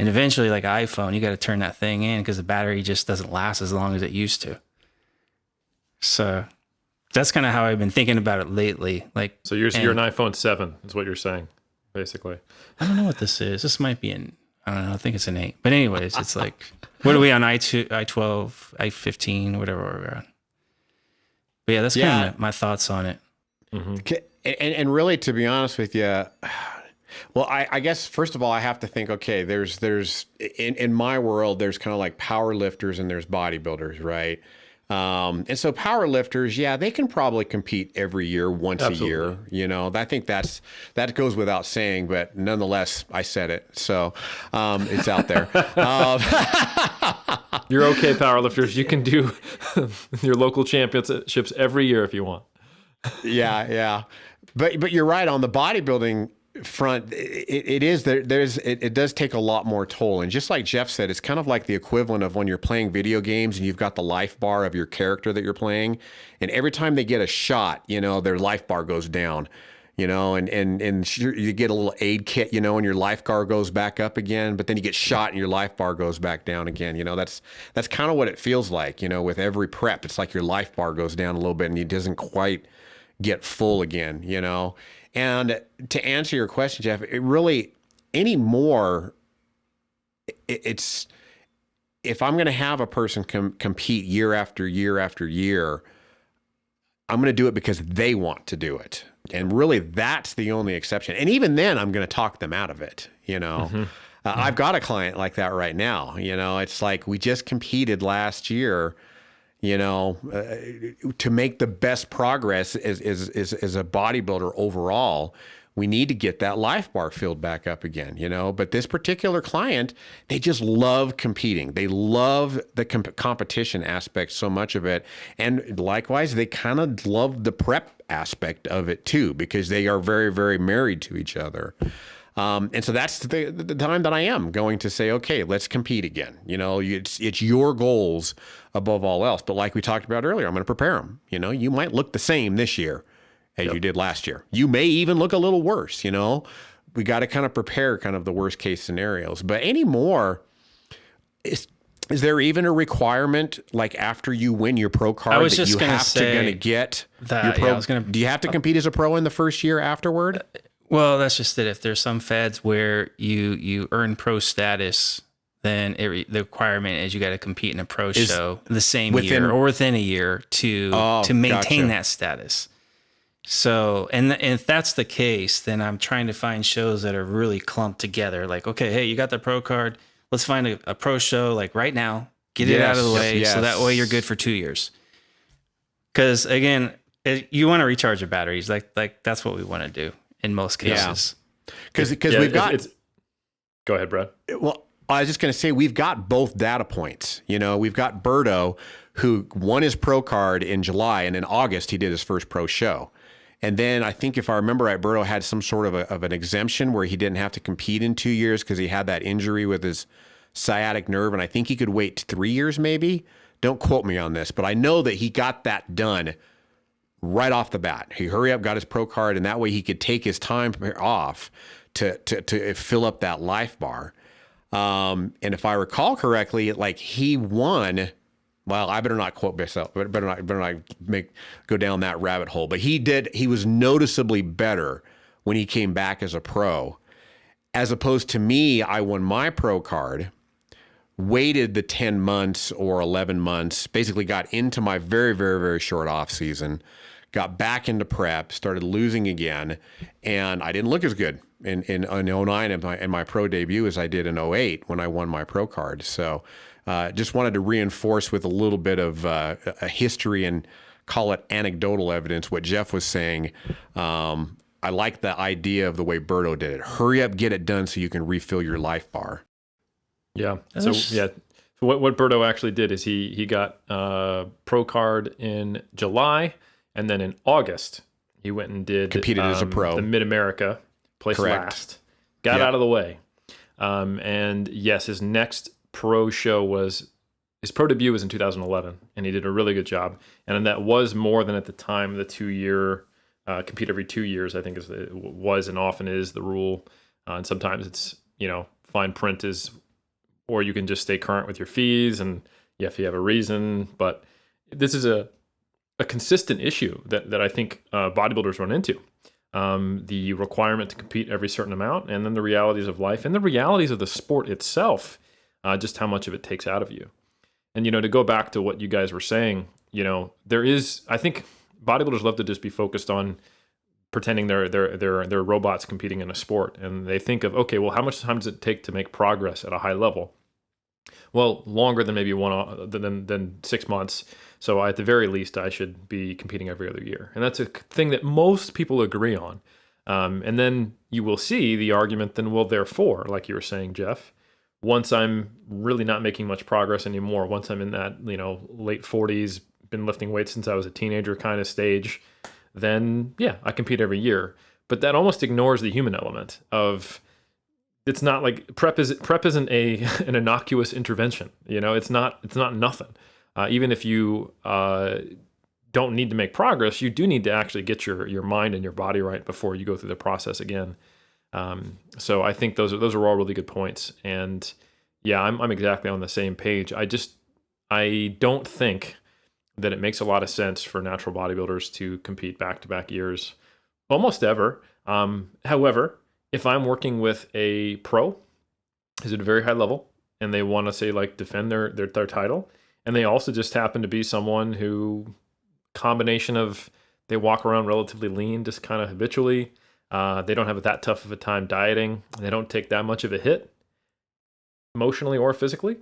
And eventually, like iPhone, you got to turn that thing in because the battery just doesn't last as long as it used to. So that's kind of how I've been thinking about it lately. Like, so you're an iPhone 7 is what you're saying, basically. I don't know what this is. This might be I don't know. I think it's an 8. But anyways, it's like, what are we on, i12, i15, whatever we're on. But yeah, that's kind of my thoughts on it. And really, to be honest with you, well, I guess first of all, I have to think, okay, there's in my world, there's kind of like power lifters and there's bodybuilders, right? And so power lifters, they can probably compete every year, once Absolutely. a year, I think that goes without saying, but nonetheless, I said it. So, it's out there. You're okay, power lifters. You can do your local championships every year if you want. Yeah. But you're right on the bodybuilding front. It does take a lot more toll, and just like Jeff said, it's kind of like the equivalent of when you're playing video games and you've got the life bar of your character that you're playing, and every time they get a shot, their life bar goes down, and you get a little aid kit, and your life bar goes back up again, but then you get shot and your life bar goes back down again. That's kind of what it feels like, with every prep. It's like your life bar goes down a little bit and it doesn't quite get full again, And to answer your question, Jeff, it really anymore, it's if I'm going to have a person compete year after year after year, I'm going to do it because they want to do it. And really, that's the only exception. And even then, I'm going to talk them out of it. I've got a client like that right now. It's like we just competed last year. To make the best progress as a bodybuilder overall, we need to get that life bar filled back up again, But this particular client, they just love competing. They love the competition aspect, so much of it. And likewise, they kind of love the prep aspect of it too, because they are very, very married to each other. And so that's the time that I am going to say, okay, let's compete again. It's your goals above all else. But like we talked about earlier, I'm going to prepare them. You might look the same this year as you did last year. You may even look a little worse. We got to kind of prepare kind of the worst case scenarios. But anymore, Is there even a requirement, like after you win your pro card, I was that just you gonna have to say gonna get that, your pro? yeah, I was gonna- Do you have to compete as a pro in the first year afterward? Well, that's just it. If there's some feds where you earn pro status, then the requirement is you got to compete in a pro show the same year or within a year to maintain that status. So, and if that's the case, then I'm trying to find shows that are really clumped together. Like, okay, hey, you got the pro card. Let's find a pro show like right now. Get it out of the way, so that way you're good for 2 years. Because again, you want to recharge your batteries. Like that's what we want to do in most cases. Because we've got. Go ahead, Brad. Well, I was just going to say we've got both data points. You know, we've got Berto, who won his pro card in July, and in August he did his first pro show. And then I think if I remember right, Berto had some sort of an exemption where he didn't have to compete in 2 years because he had that injury with his sciatic nerve. And I think he could wait 3 years maybe. Don't quote me on this, but I know that he got that done right off the bat. He hurry up, got his pro card, and that way he could take his time off to fill up that life bar. And if I recall correctly, like he won. Well, I better not quote myself. Better not go down that rabbit hole. But he did. He was noticeably better when he came back as a pro, as opposed to me. I won my pro card, waited the 10 months or 11 months, basically got into my very, very, very short off season, got back into prep, started losing again, and I didn't look as good in 09 and my pro debut as I did in 08 when I won my pro card. So. Just wanted to reinforce with a little bit of a history and call it anecdotal evidence what Jeff was saying. I like the idea of the way Berto did it. Hurry up, get it done so you can refill your life bar. Yeah. So what Berto actually did is he got pro card in July, and then in August he went and competed as a pro. The Mid-America, placed last, got out of the way. And yes, his next pro show his pro debut was in 2011, and he did a really good job. And that was more than at the time the 2 year compete every 2 years. I think it was and often is the rule. And sometimes it's fine print is, or you can just stay current with your fees, and if you have a reason. But this is a consistent issue that I think bodybuilders run into. The requirement to compete every certain amount, and then the realities of life and the realities of the sport itself. Just how much of it takes out of you. And, to go back to what you guys were saying, I think bodybuilders love to just be focused on pretending they're robots competing in a sport. And they think of, okay, well, how much time does it take to make progress at a high level? Well, longer than maybe than 6 months. So at the very least, I should be competing every other year. And that's a thing that most people agree on. And then you will see the argument then, well, therefore, like you were saying, Jeff, once I'm really not making much progress anymore, once I'm in that, late 40s, been lifting weights since I was a teenager kind of stage, then I compete every year. But that almost ignores the human element of, it's not like prep isn't an innocuous intervention. It's not nothing. Even if you don't need to make progress, you do need to actually get your mind and your body right before you go through the process again. So I think those are all really good points, and I'm exactly on the same page. I don't think that it makes a lot of sense for natural bodybuilders to compete back-to-back years almost ever. However, if I'm working with a pro who's at a very high level and they want to say defend their title, and they also just happen to be someone who combination of they walk around relatively lean, just kind of habitually. They don't have that tough of a time dieting. They don't take that much of a hit, emotionally or physically.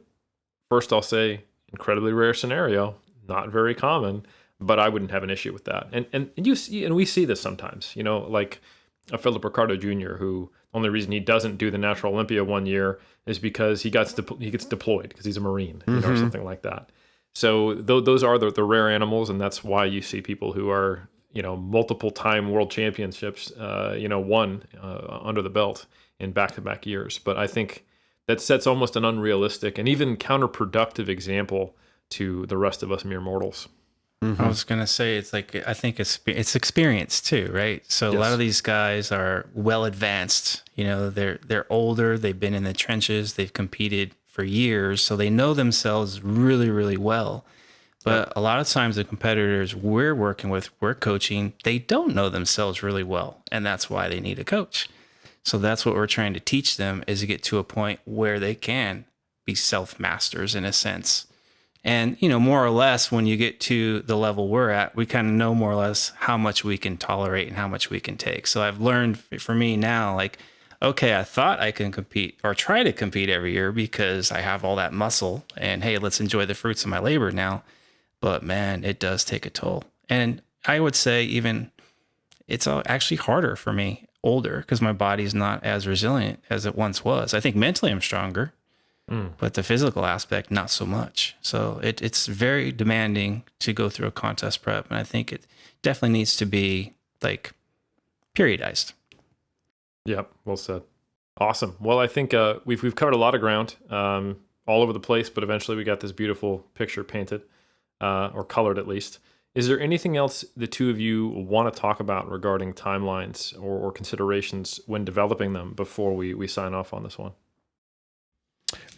First, I'll say incredibly rare scenario, not very common, but I wouldn't have an issue with that. And we see this sometimes. Like a Philip Ricardo Jr., who the only reason he doesn't do the Natural Olympia 1 year is because he gets deployed because he's a Marine, or something like that. So those are the rare animals, and that's why you see people who are multiple time world championships, won under the belt in back-to-back years. But I think that sets almost an unrealistic and even counterproductive example to the rest of us mere mortals. Mm-hmm. I was going to say, it's like, I think it's experience too, right? So a lot of these guys are well advanced, they're older, they've been in the trenches, they've competed for years, so they know themselves really, really well. But a lot of times the competitors we're working with, we're coaching, they don't know themselves really well. And that's why they need a coach. So that's what we're trying to teach them, is to get to a point where they can be self-masters in a sense. And, more or less, when you get to the level we're at, we kind of know more or less how much we can tolerate and how much we can take. So I've learned for me now, like, okay, I thought I can compete or try to compete every year because I have all that muscle and hey, let's enjoy the fruits of my labor now. But man, it does take a toll. And I would say even it's actually harder for me older because my body's not as resilient as it once was. I think mentally I'm stronger, but the physical aspect, not so much. So it's very demanding to go through a contest prep. And I think it definitely needs to be like periodized. Yep. Well said. Awesome. Well, I think we've covered a lot of ground all over the place, but eventually we got this beautiful picture painted. Or colored at least. Is there anything else the two of you want to talk about regarding timelines or considerations when developing them before we sign off on this one?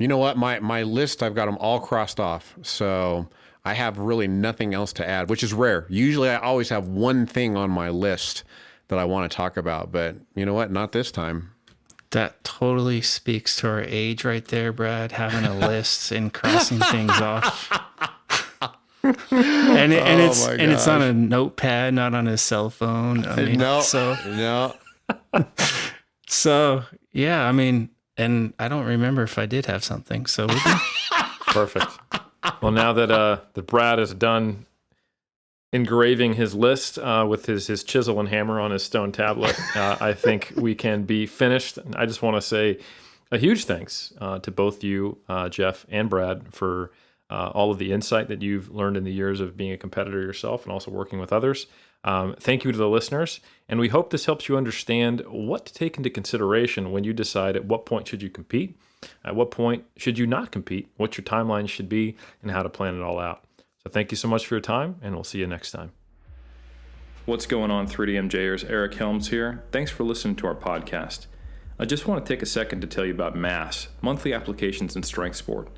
You know what? My list, I've got them all crossed off. So I have really nothing else to add, which is rare. Usually I always have one thing on my list that I want to talk about, but you know what? Not this time. That totally speaks to our age right there, Brad, having a list and crossing things off. and it's on a notepad, not on his cell phone. No. So yeah, and I don't remember if I did have something. So we can... Perfect. Well, now that Brad is done engraving his list with his chisel and hammer on his stone tablet, I think we can be finished. I just want to say a huge thanks to both you, Jeff and Brad, for all of the insight that you've learned in the years of being a competitor yourself and also working with others. Thank you to the listeners. And we hope this helps you understand what to take into consideration when you decide at what point should you compete, at what point should you not compete, what your timeline should be, and how to plan it all out. So thank you so much for your time, and we'll see you next time. What's going on, 3DMJers? Eric Helms here. Thanks for listening to our podcast. I just want to take a second to tell you about MASS, Monthly Applications in Strength Sport.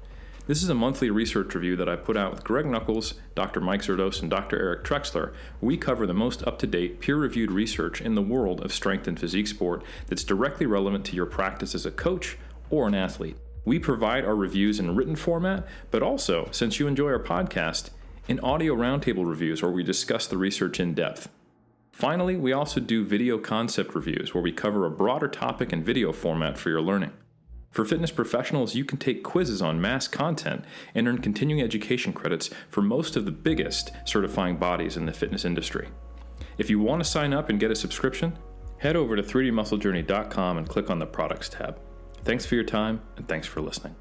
This is a monthly research review that I put out with Greg Nuckols, Dr. Mike Zerdos, and Dr. Eric Trexler. We cover the most up-to-date, peer-reviewed research in the world of strength and physique sport that's directly relevant to your practice as a coach or an athlete. We provide our reviews in written format, but also, since you enjoy our podcast, in audio roundtable reviews where we discuss the research in depth. Finally, we also do video concept reviews where we cover a broader topic in video format for your learning. For fitness professionals, you can take quizzes on MASS content and earn continuing education credits for most of the biggest certifying bodies in the fitness industry. If you want to sign up and get a subscription, head over to 3dmusclejourney.com and click on the Products tab. Thanks for your time, and thanks for listening.